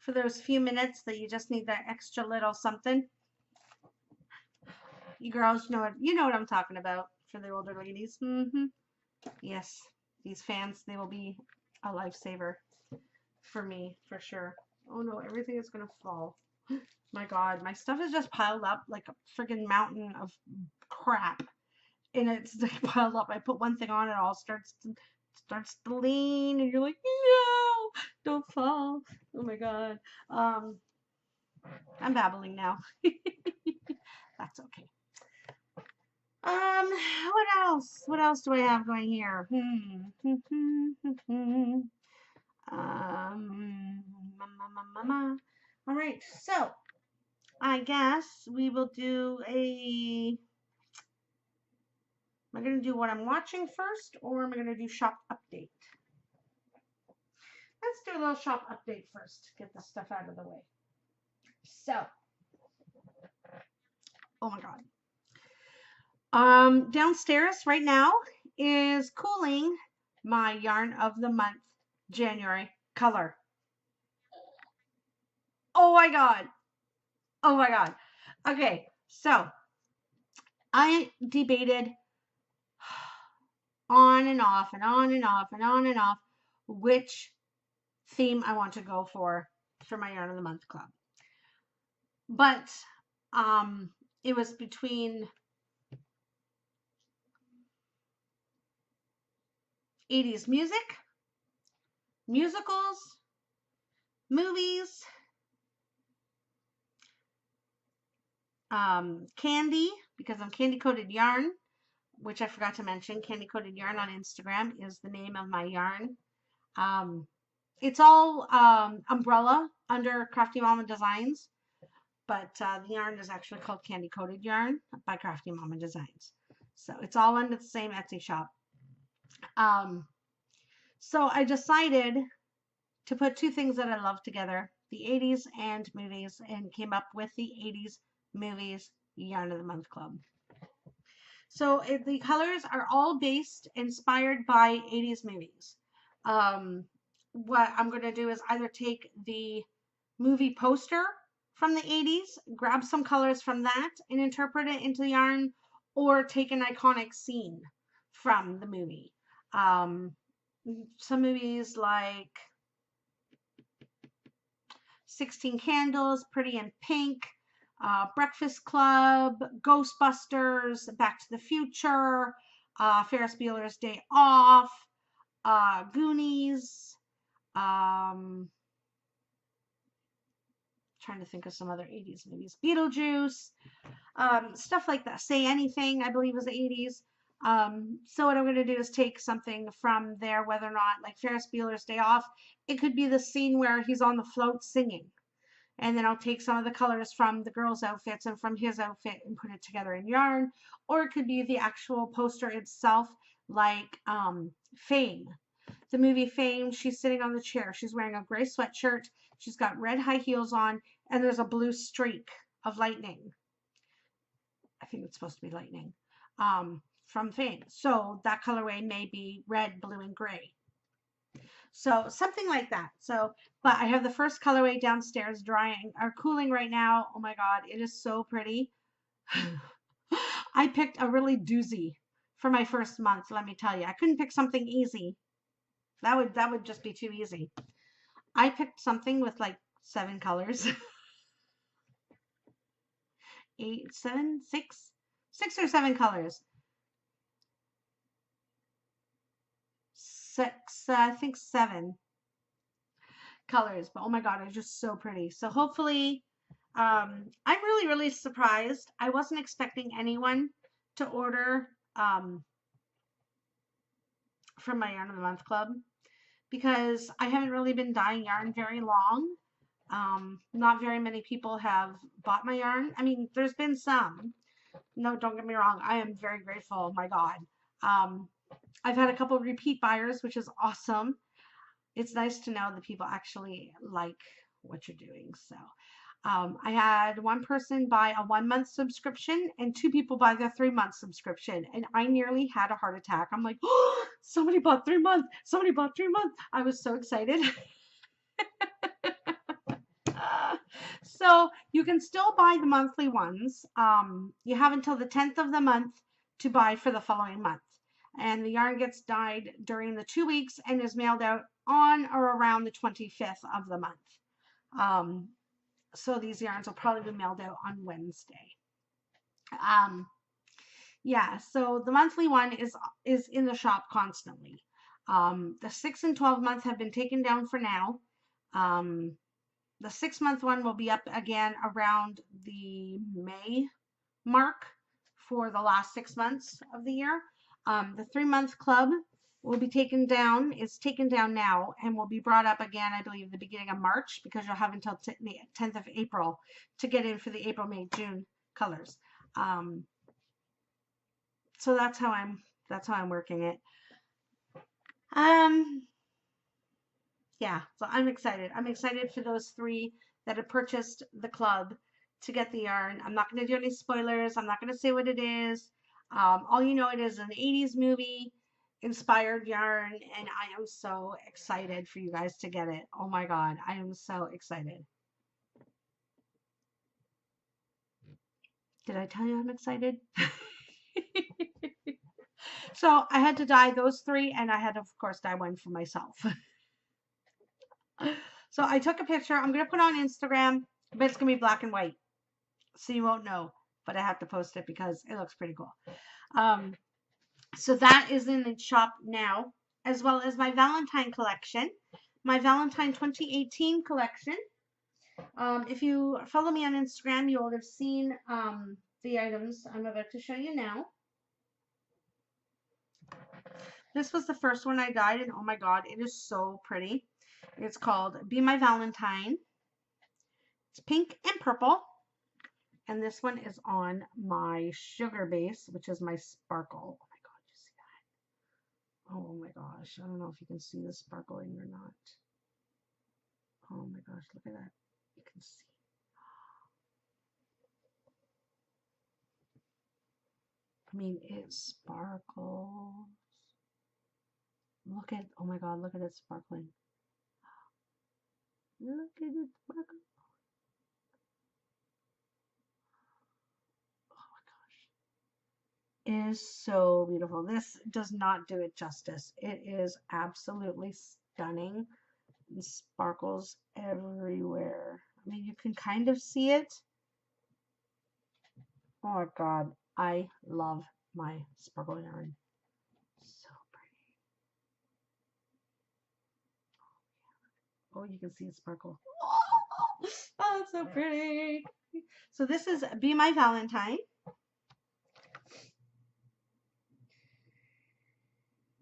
Speaker 1: for those few minutes that you just need that extra little something. You girls know what I'm talking about for the older ladies. Yes, these fans, they will be a lifesaver for me, for sure. Oh no, everything is gonna fall. My God, my stuff is just piled up like a friggin' mountain of crap, and it's like piled up. I put one thing on, it all starts to lean, and you're like, no, don't fall. Oh my God. I'm babbling now. That's okay. What else? What else do I have going here? All right, so I guess we will do am I going to do what I'm watching first, or am I going to do shop update? Let's do a little shop update first, get the stuff out of the way. So, oh my God. Downstairs right now is cooling my yarn of the month, January color. Oh my God. Oh my God. Okay, so I debated on and off and on and off and on and off which theme I want to go for my yarn of the month club. But it was between 80s music, musicals, movies, candy, because I'm Candy Coated Yarn, which I forgot to mention. Candy Coated Yarn on Instagram is the name of my yarn. It's all umbrella under Crafty Momma Designz, but the yarn is actually called Candy Coated Yarn by Crafty Momma Designz. So it's all under the same Etsy shop. So I decided to put two things that I love together, the 80s and movies, and came up with the 80s movies yarn of the month club. So the colors are all inspired by 80s movies. What I'm going to do is either take the movie poster from the 80s, grab some colors from that and interpret it into yarn, or take an iconic scene from the movie. Some movies like 16 Candles, Pretty in Pink, Breakfast Club, Ghostbusters, Back to the Future, Ferris Bueller's Day Off, Goonies, trying to think of some other 80s movies, Beetlejuice, stuff like that. Say Anything, I believe, was the 80s. So what I'm going to do is take something from there, whether or not, like Ferris Bueller's Day Off, it could be the scene where he's on the float singing. And then I'll take some of the colors from the girls' outfits and from his outfit and put it together in yarn. Or it could be the actual poster itself, like Fame. The movie Fame, she's sitting on the chair. She's wearing a gray sweatshirt. She's got red high heels on, and there's a blue streak of lightning. I think it's supposed to be lightning from Fame. So that colorway may be red, blue, and gray. So something like that. So, but I have the first colorway downstairs drying or cooling right now. Oh my God, it is so pretty. I picked a really doozy for my first month, let me tell you. I couldn't pick something easy. That would just be too easy. I picked something with like 7 colors. 8, 7, 6 or 7 colors. 6, I think 7 colors, but oh my God, it's just so pretty. So hopefully, I'm really surprised. I wasn't expecting anyone to order from my Yarn of the Month Club because I haven't really been dyeing yarn very long. Not very many people have bought my yarn. I mean, there's been some. No, don't get me wrong. I am very grateful. Oh my God. I've had a couple repeat buyers, which is awesome. It's nice to know that people actually like what you're doing. So I had one person buy a 1-month subscription and 2 people buy the 3-month subscription. And I nearly had a heart attack. I'm like, oh, somebody bought 3 months. Somebody bought 3 months. I was so excited. So you can still buy the monthly ones. You have until the 10th of the month to buy for the following month. And the yarn gets dyed during the 2 weeks and is mailed out on or around the 25th of the month. So these yarns will probably be mailed out on Wednesday. Yeah, so the monthly one is in the shop constantly. The 6 and 12 month have been taken down for now. The 6-month one will be up again around the May mark for the last 6 months of the year. The 3-month club will be taken down. It's taken down now and will be brought up again, I believe, the beginning of March because you'll have until the 10th of April to get in for the April, May, June colors. So that's how I'm working it. Yeah, so I'm excited. I'm excited for those 3 that have purchased the club to get the yarn. I'm not going to do any spoilers. I'm not going to say what it is. All you know, it is an 80s movie inspired yarn, and I am so excited for you guys to get it. Oh my God, I am so excited. Did I tell you I'm excited? So I had to dye those 3, and I had to, of course, dye one for myself. So I took a picture. I'm going to put it on Instagram, but it's going to be black and white. So you won't know, but I have to post it because it looks pretty cool. So that is in the shop now, as well as my Valentine collection, my Valentine 2018 collection. If you follow me on Instagram, you will have seen the items I'm about to show you now. This was the first one I dyed, and oh my God, it is so pretty. It's called Be My Valentine. It's pink and purple. And this one is on my sugar base, which is my sparkle. Oh my God, you see that? Oh my gosh. I don't know if you can see the sparkling or not. Oh my gosh, look at that. You can see. I mean, it sparkles. Look at, oh my God, look at it sparkling. Look at it sparkle. It is so beautiful. This does not do it justice. It is absolutely stunning. And sparkles everywhere. I mean, you can kind of see it. Oh my God, I love my sparkle yarn. So pretty. Oh, you can see it sparkle. Oh, it's so pretty. So this is Be My Valentine.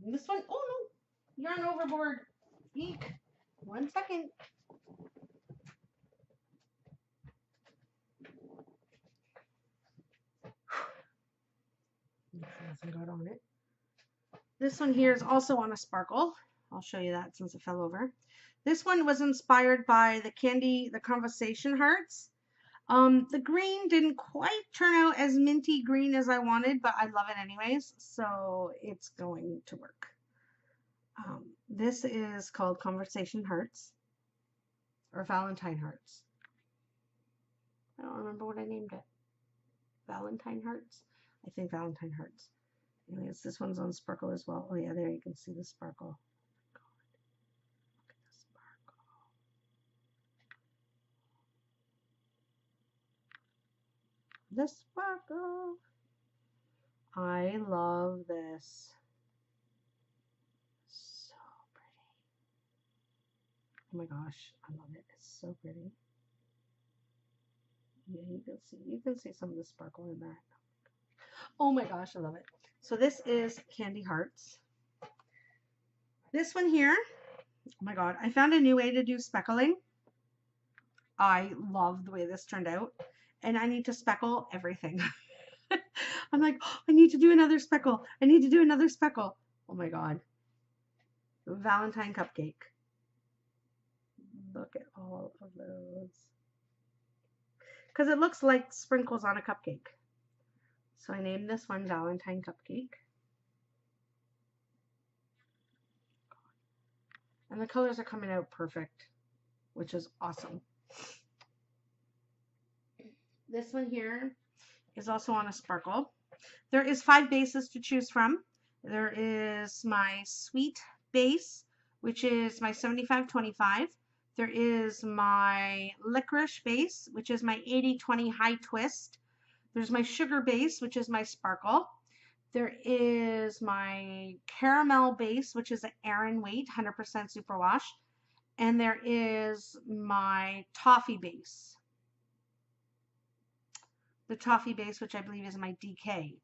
Speaker 1: And this one, oh no, yarn overboard. Eek. 1 second. Make sure nothing got on it. This one here is also on a sparkle. I'll show you that since it fell over. This one was inspired by the Conversation Hearts. The green didn't quite turn out as minty green as I wanted, but I love it anyways, so it's going to work. This is called Conversation Hearts, or Valentine Hearts. I don't remember what I named it. Valentine Hearts? I think Valentine Hearts. Anyways, this one's on sparkle as well. Oh yeah, there you can see the sparkle. Oh my God. Look at the sparkle. The sparkle. I love this. So pretty. Oh my gosh, I love it. It's so pretty. Yeah, you can see some of the sparkle in that. Oh my gosh, I love it. So this is Candy Hearts. This one here, oh my God, I found a new way to do speckling. I love the way this turned out, and I need to speckle everything. I'm like, oh, I need to do another speckle. I need to do another speckle. Oh my God. Valentine Cupcake. Look at all of those. Because it looks like sprinkles on a cupcake. So I named this one Valentine Cupcake. And the colors are coming out perfect, which is awesome. This one here is also on a sparkle. There is 5 bases to choose from. There is my sweet base, which is my 75-25. There is my licorice base, which is my 80-20 high twist. There's my sugar base, which is my sparkle. There is my caramel base, which is an Aran weight, 100% superwash. And there is my toffee base. The toffee base, which I believe is my DK.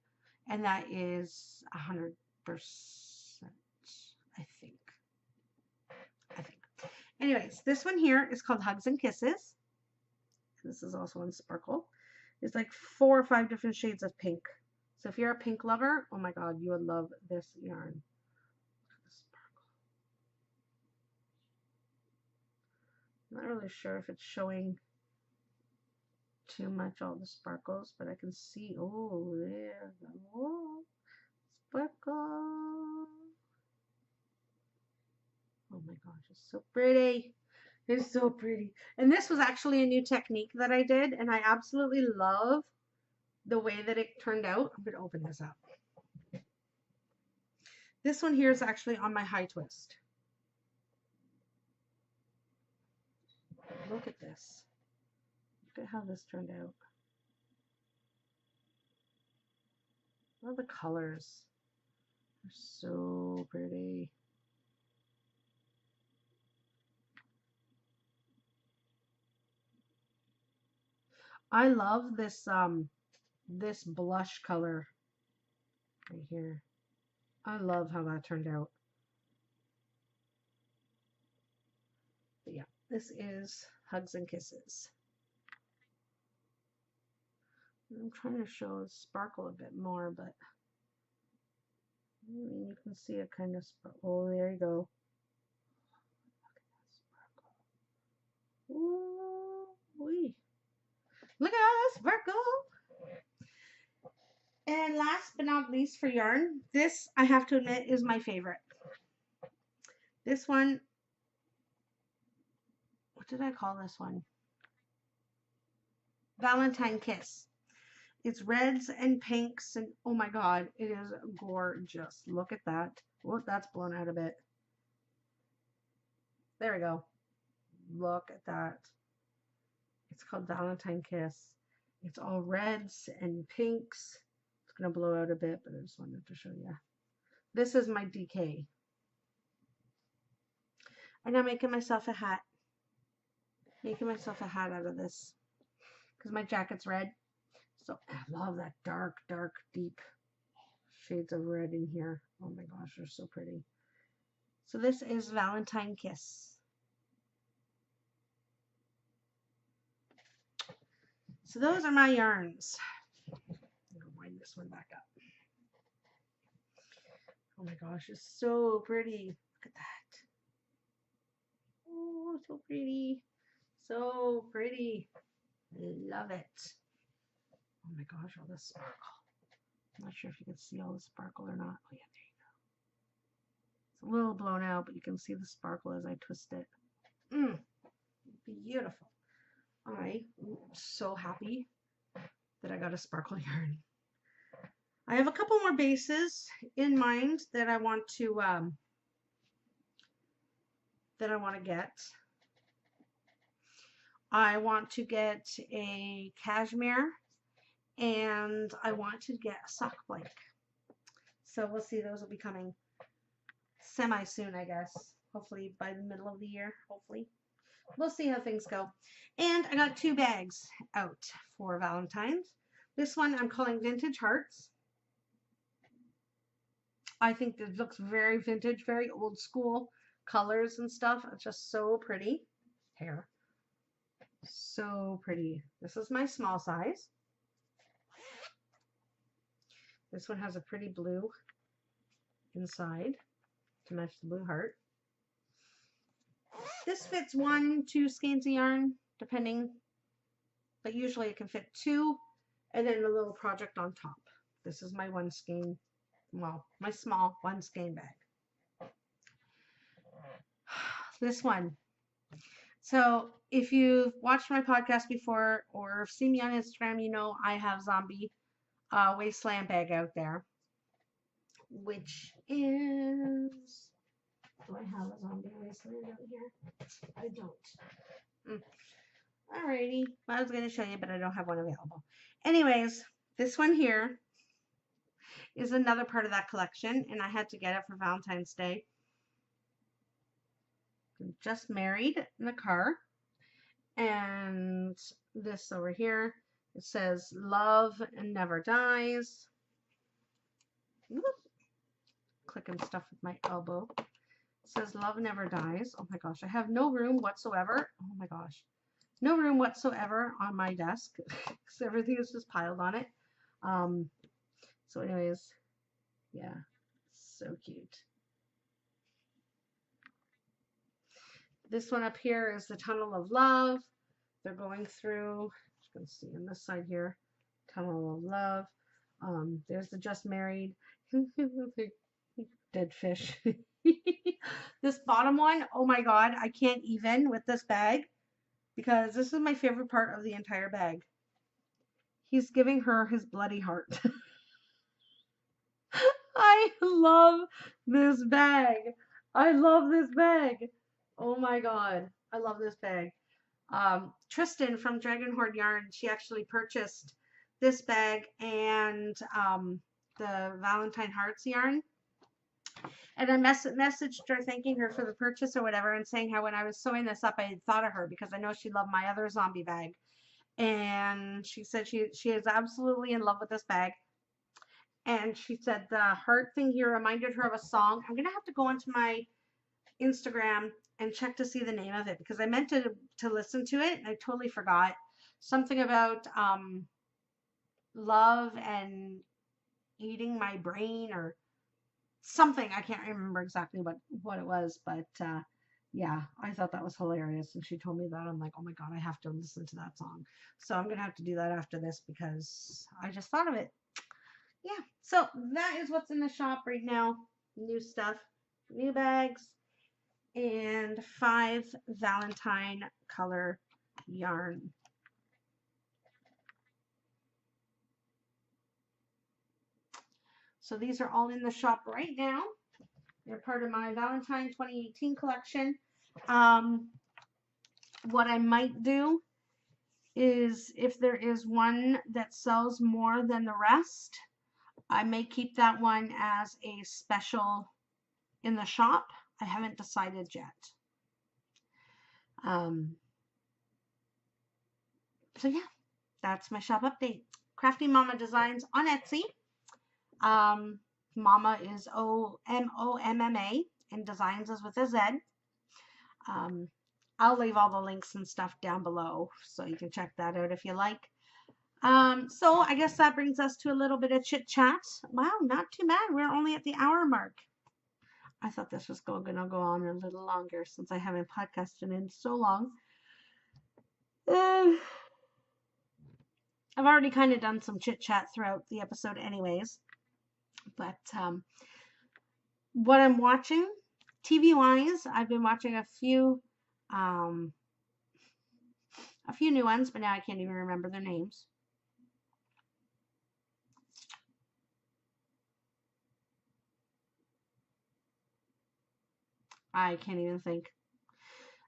Speaker 1: And that is 100%, I think. Anyways, this one here is called Hugs and Kisses. This is also in sparkle. It's like 4 or 5 different shades of pink. So if you're a pink lover, oh my God, you would love this yarn. Look at the sparkle. I'm not really sure if it's showing too much, all the sparkles, but I can see, oh, there, oh, sparkle. Oh my gosh, it's so pretty. It's so pretty. And this was actually a new technique that I did, and I absolutely love the way that it turned out. I'm going to open this up. This one here is actually on my high twist. Look at this. Look at how this turned out. Look at the colors. They're so pretty. I love this this blush color right here. I love how that turned out. But yeah, this is Hugs and Kisses. I'm trying to show the sparkle a bit more, but I mean, you can see it kind of sparkle. Oh, there you go. Look at that sparkle. Ooh-wee. Look at all that sparkle. And last but not least for yarn, this, I have to admit, is my favorite. This one, what did I call this one? Valentine Kiss. It's reds and pinks, and oh my God, it is gorgeous. Look at that. Oh, that's blown out a bit. There we go. Look at that. It's called Valentine Kiss. It's all reds and pinks. It's going to blow out a bit, but I just wanted to show you. This is my DK. And I'm making myself a hat. Making myself a hat out of this because my jacket's red. So I love that dark, dark, deep shades of red in here. Oh my gosh, they're so pretty. So this is Valentine Kiss. So those are my yarns. I'm gonna wind this one back up. Oh my gosh, it's so pretty. Look at that. Oh, so pretty. So pretty. Love it. Oh my gosh, all this sparkle. I'm not sure if you can see all the sparkle or not. Oh yeah, there you go. It's a little blown out, but you can see the sparkle as I twist it. Beautiful. I'm so happy that I got a sparkle yarn. I have a couple more bases in mind that I want to get. I want to get a Cashmere and I want to get a sock blank. So we'll see, those will be coming semi soon, I guess. Hopefully by the middle of the year, hopefully. We'll see how things go. And I got 2 bags out for Valentine's. This one I'm calling Vintage Hearts. I think it looks very vintage, very old school colors and stuff. It's just so pretty. Hair. So pretty. This is my small size. This one has a pretty blue inside to match the blue heart. This fits 1, 2 skeins of yarn, depending, but usually it can fit 2, and then a little project on top. This is my 1 skein, well, my small 1 skein bag. This one. So if you've watched my podcast before or seen me on Instagram, you know I have zombie Wasteland bag out there, which is, do I have a zombie Wasteland out here? I don't. Alrighty, I was going to show you, but I don't have one available. Anyways, this one here is another part of that collection, and I had to get it for Valentine's Day. I'm just married in the car, and this over here, it says love never dies. Whoop. Clicking stuff with my elbow. It says love never dies. Oh my gosh, I have no room whatsoever. Oh my gosh, no room whatsoever on my desk because everything is just piled on it. So anyways, yeah, so cute. This one up here is the Tunnel of Love. They're going through, you can see on this side here, Tunnel of Love. There's the Just Married. Dead fish. This bottom one, oh my god, I can't even with this bag because this is my favorite part of the entire bag. He's giving her his bloody heart. I love this bag. I love this bag. Oh my god, I love this bag. Trysten from Dragon Horde Yarn, she actually purchased this bag and the Valentine Hearts yarn. And I messaged her thanking her for the purchase or whatever and saying how when I was sewing this up, I had thought of her because I know she loved my other zombie bag. And she said she is absolutely in love with this bag. And she said the heart thing here reminded her of a song. I'm going to have to go onto my Instagram and check to see the name of it because I meant to listen to it and I totally forgot. Something about love and eating my brain or something. I can't remember exactly what it was, but yeah, I thought that was hilarious. And she told me that. I'm like, oh my god, I have to listen to that song. So I'm gonna have to do that after this because I just thought of it. Yeah, so that is what's in the shop right now. New stuff, new bags, and 5 Valentine color yarn. So these are all in the shop right now. They're part of my Valentine 2018 collection. What I might do is if there is one that sells more than the rest, I may keep that one as a special in the shop. I haven't decided yet. So yeah, that's my shop update. Crafty Momma Designs on Etsy. Um, Mama is Omomma, and Designs is with a Z. I'll leave all the links and stuff down below so you can check that out if you like. So I guess that brings us to a little bit of chit chat. Wow, not too bad. We're only at the hour mark. I thought this was going to go on a little longer since I haven't podcasted in so long. I've already kind of done some chit chat throughout the episode anyways. But what I'm watching, TV wise, I've been watching a few new ones, but now I can't even remember their names. I can't even think.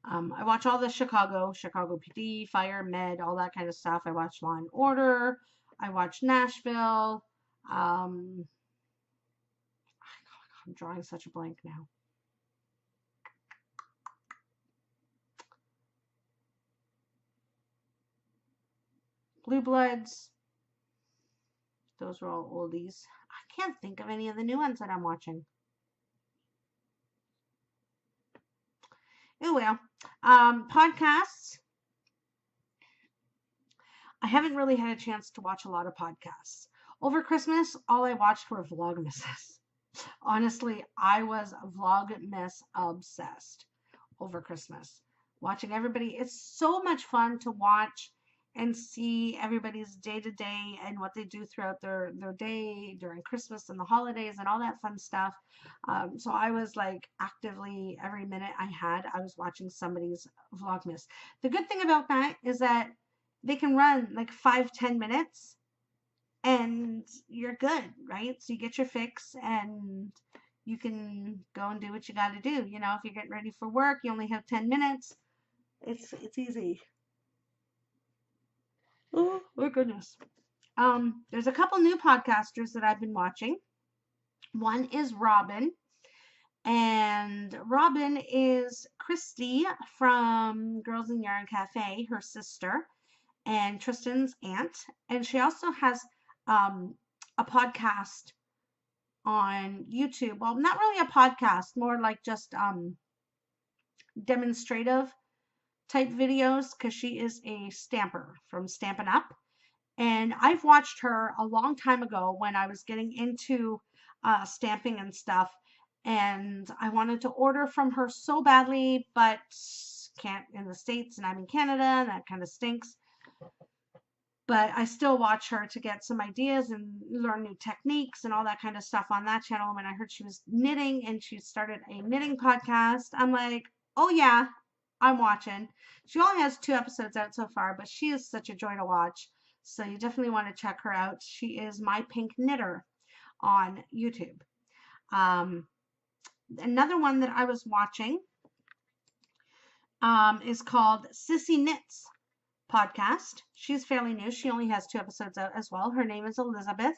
Speaker 1: I watch all the Chicago PD, Fire, Med, all that kind of stuff. I watch Law and Order. I watch Nashville. I'm drawing such a blank now. Blue Bloods. Those were all oldies. I can't think of any of the new ones that I'm watching. Oh well. Podcasts. I haven't really had a chance to watch a lot of podcasts. Over Christmas, all I watched were Vlogmases. Honestly, I was Vlogmas obsessed over Christmas. Watching everybody, it's so much fun to watch and see everybody's day to day and what they do throughout their day during Christmas and the holidays and all that fun stuff. So I was like actively every minute I had, I was watching somebody's Vlogmas. The good thing about that is that they can run like 5-10 minutes and you're good, right? So you get your fix and you can go and do what you got to do. You know, if you're getting ready for work, you only have 10 minutes. It's easy. Oh my goodness. There's a couple new podcasters that I've been watching. One is Robin, and Robin is Christy from Girls in Yarn Cafe, her sister, and Trysten's aunt. And she also has a podcast on YouTube. Well, not really a podcast, more like just demonstrative type videos because she is a stamper from Stampin' Up. And I've watched her a long time ago when I was getting into stamping and stuff. And I wanted to order from her so badly, but can't in the States and I'm in Canada and that kind of stinks. But I still watch her to get some ideas and learn new techniques and all that kind of stuff on that channel. When I heard she was knitting and she started a knitting podcast, I'm like, oh yeah, I'm watching. She only has 2 episodes out so far, but she is such a joy to watch. So you definitely want to check her out. She is My Pink Knitter on YouTube. Another one that I was watching is called Sissy Knits podcast. She's fairly new. She only has 2 episodes out as well. Her name is Elizabeth,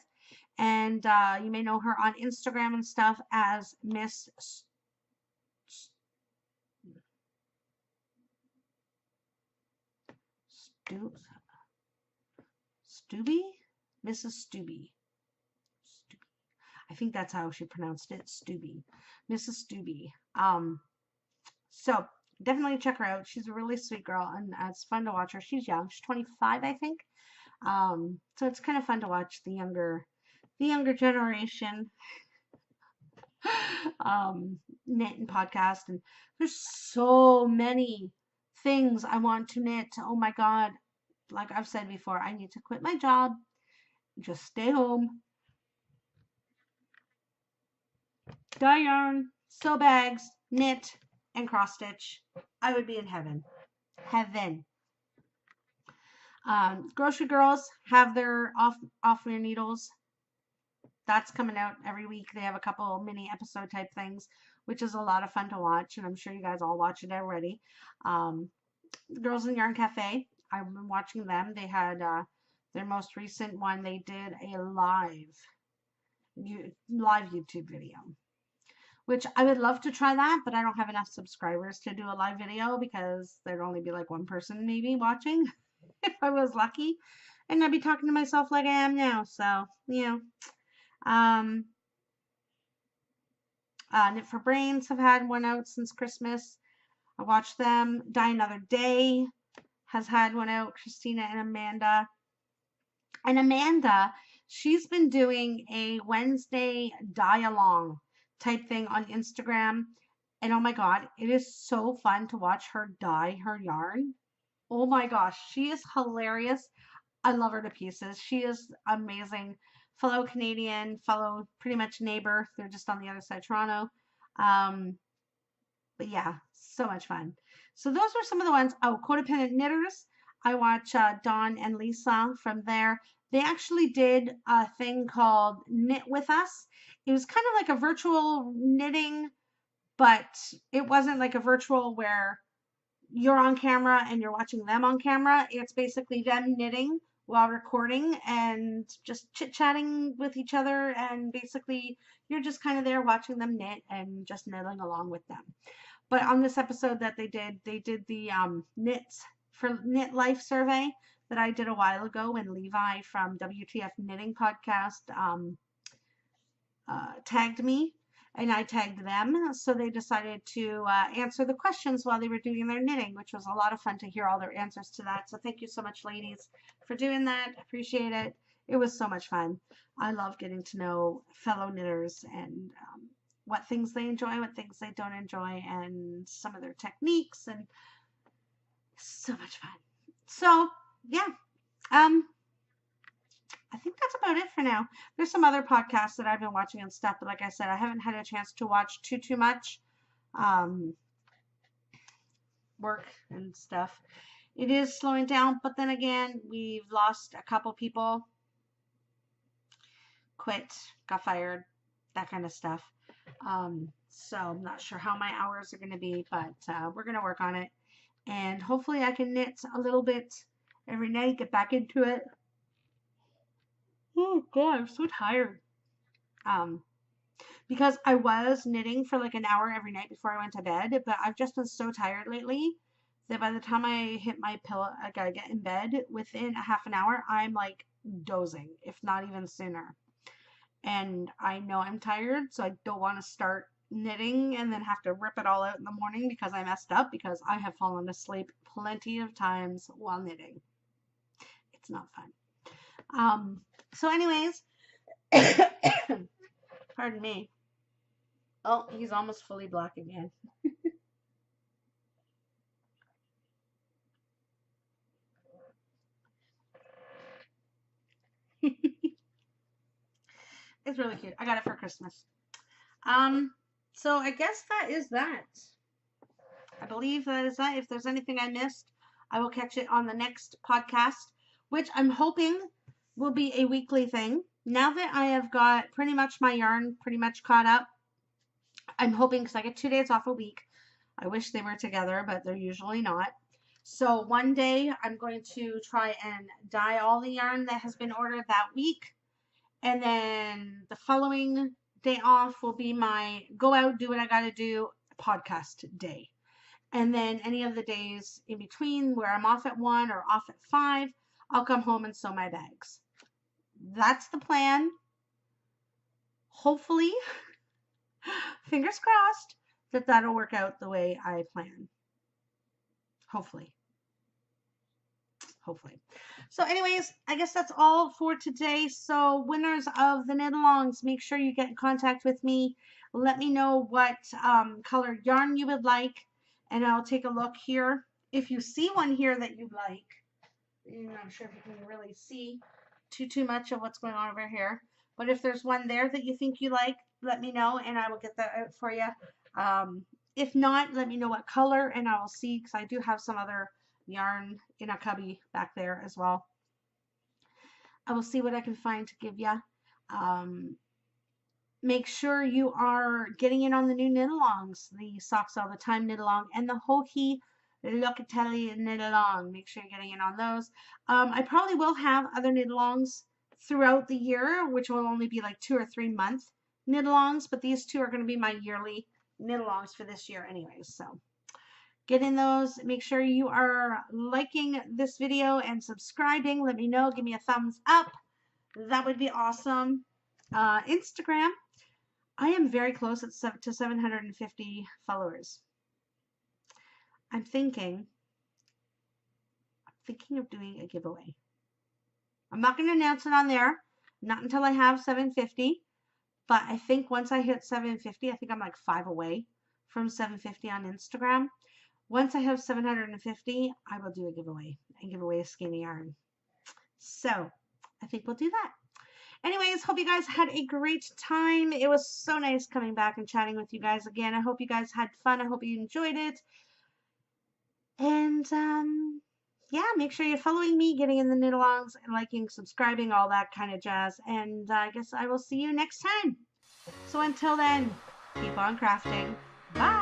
Speaker 1: and you may know her on Instagram and stuff as Miss Stubby, Mrs. Stubby. I think that's how she pronounced it, Stubby, Mrs. Stubby. So definitely check her out. She's a really sweet girl, and it's fun to watch her. She's young. She's 25, I think. So it's kind of fun to watch the younger generation knit and podcast. And there's so many things I want to knit. Oh my God. Like I've said before, I need to quit my job, just stay home, dye yarn, sew bags, knit, and cross stitch. I would be in heaven. Heaven. Grocery Girls have their off your needles. That's coming out every week. They have a couple mini episode type things, which is a lot of fun to watch, and I'm sure you guys all watch it already. Girls in Yarn Cafe, I've been watching them. They had their most recent one. They did a live YouTube video, which I would love to try that, but I don't have enough subscribers to do a live video because there'd only be like one person maybe watching. if I was lucky, and I'd be talking to myself like I am now. So, you know, um, Knit for Brains have had one out since Christmas. I watched them. Die Another Day has had one out. Christina and Amanda. And Amanda, she's been doing a Wednesday Dialong type thing on Instagram. And oh my God, it is so fun to watch her dye her yarn. Oh my gosh, she is hilarious. I love her to pieces. She is amazing. Fellow Canadian, fellow pretty much neighbor. They're just on the other side of Toronto. Um, but yeah, so much fun. So those were some of the ones. Oh, Codependent Knitters. I watch Dawn and Lisa from there. They actually did a thing called Knit With Us. It was kind of like a virtual knitting, but it wasn't like a virtual where you're on camera and you're watching them on camera. It's basically them knitting while recording and just chit-chatting with each other, and basically you're just kind of there watching them knit and just knitting along with them. But on this episode that they did the Knit Life survey that I did a while ago when Levi from WTF Knitting Podcast tagged me and I tagged them. So they decided to answer the questions while they were doing their knitting, which was a lot of fun to hear all their answers to that. So thank you so much, ladies, for doing that. Appreciate it. It was so much fun. I love getting to know fellow knitters and what things they enjoy, what things they don't enjoy, and some of their techniques, and so much fun. So yeah, I think that's about it for now. There's some other podcasts that I've been watching and stuff, but like I said, I haven't had a chance to watch too much work and stuff. It is slowing down, but then again, we've lost a couple people, quit, got fired, that kind of stuff. So I'm not sure how my hours are going to be, but we're going to work on it. And hopefully I can knit a little bit every night, get back into it. Oh God, I'm so tired. Because I was knitting for like an hour every night before I went to bed, but I've just been so tired lately that by the time I hit my pillow, I gotta get in bed, within a half an hour, I'm like dozing, if not even sooner. And I know I'm tired, so I don't want to start knitting and then have to rip it all out in the morning because I messed up, because I have fallen asleep plenty of times while knitting. It's not fun. So anyways, pardon me. Oh, he's almost fully black again. It's really cute. I got it for Christmas. So I guess that is that. I believe that is that. If there's anything I missed, I will catch it on the next podcast, which I'm hoping will be a weekly thing. Now that I have got pretty much my yarn pretty much caught up, I'm hoping, because I get 2 days off a week. I wish they were together, but they're usually not. So one day I'm going to try and dye all the yarn that has been ordered that week. And then the following day off will be my go out, do what I got to do podcast day. And then any of the days in between where I'm off at 1 or off at 5, I'll come home and sew my bags. That's the plan. Hopefully, fingers crossed, that that'll work out the way I plan. Hopefully. So anyways, I guess that's all for today. So winners of the knit-alongs, make sure you get in contact with me. Let me know what color yarn you would like, and I'll take a look here. If you see one here that you like, I'm not sure if you can really see too much of what's going on over here, but if there's one there that you think you like, let me know and I will get that out for you. If not, let me know what color and I will see, because I do have some other yarn in a cubby back there as well. I will see what I can find to give you. Make sure you are getting in on the new knit-alongs, the Socks All the Time knit-along and the Hokey Locatelli knit-along. Make sure you're getting in on those. I probably will have other knit-alongs throughout the year, which will only be like 2 or 3 month knit-alongs, but these two are going to be my yearly knit-alongs for this year anyways. So get in those. Make sure you are liking this video and subscribing. Let me know. Give me a thumbs up. That would be awesome. Instagram, I am very close to 750 followers. I'm thinking of doing a giveaway. I'm not going to announce it on there, not until I have 750. But I think once I hit 750, I think I'm like 5 away from 750 on Instagram. Once I have 750, I will do a giveaway and give away a skein yarn. So I think we'll do that. Anyways, hope you guys had a great time. It was so nice coming back and chatting with you guys again. I hope you guys had fun. I hope you enjoyed it. And yeah, make sure you're following me, getting in the knit-alongs, liking, subscribing, all that kind of jazz. And I guess I will see you next time. So until then, keep on crafting. Bye!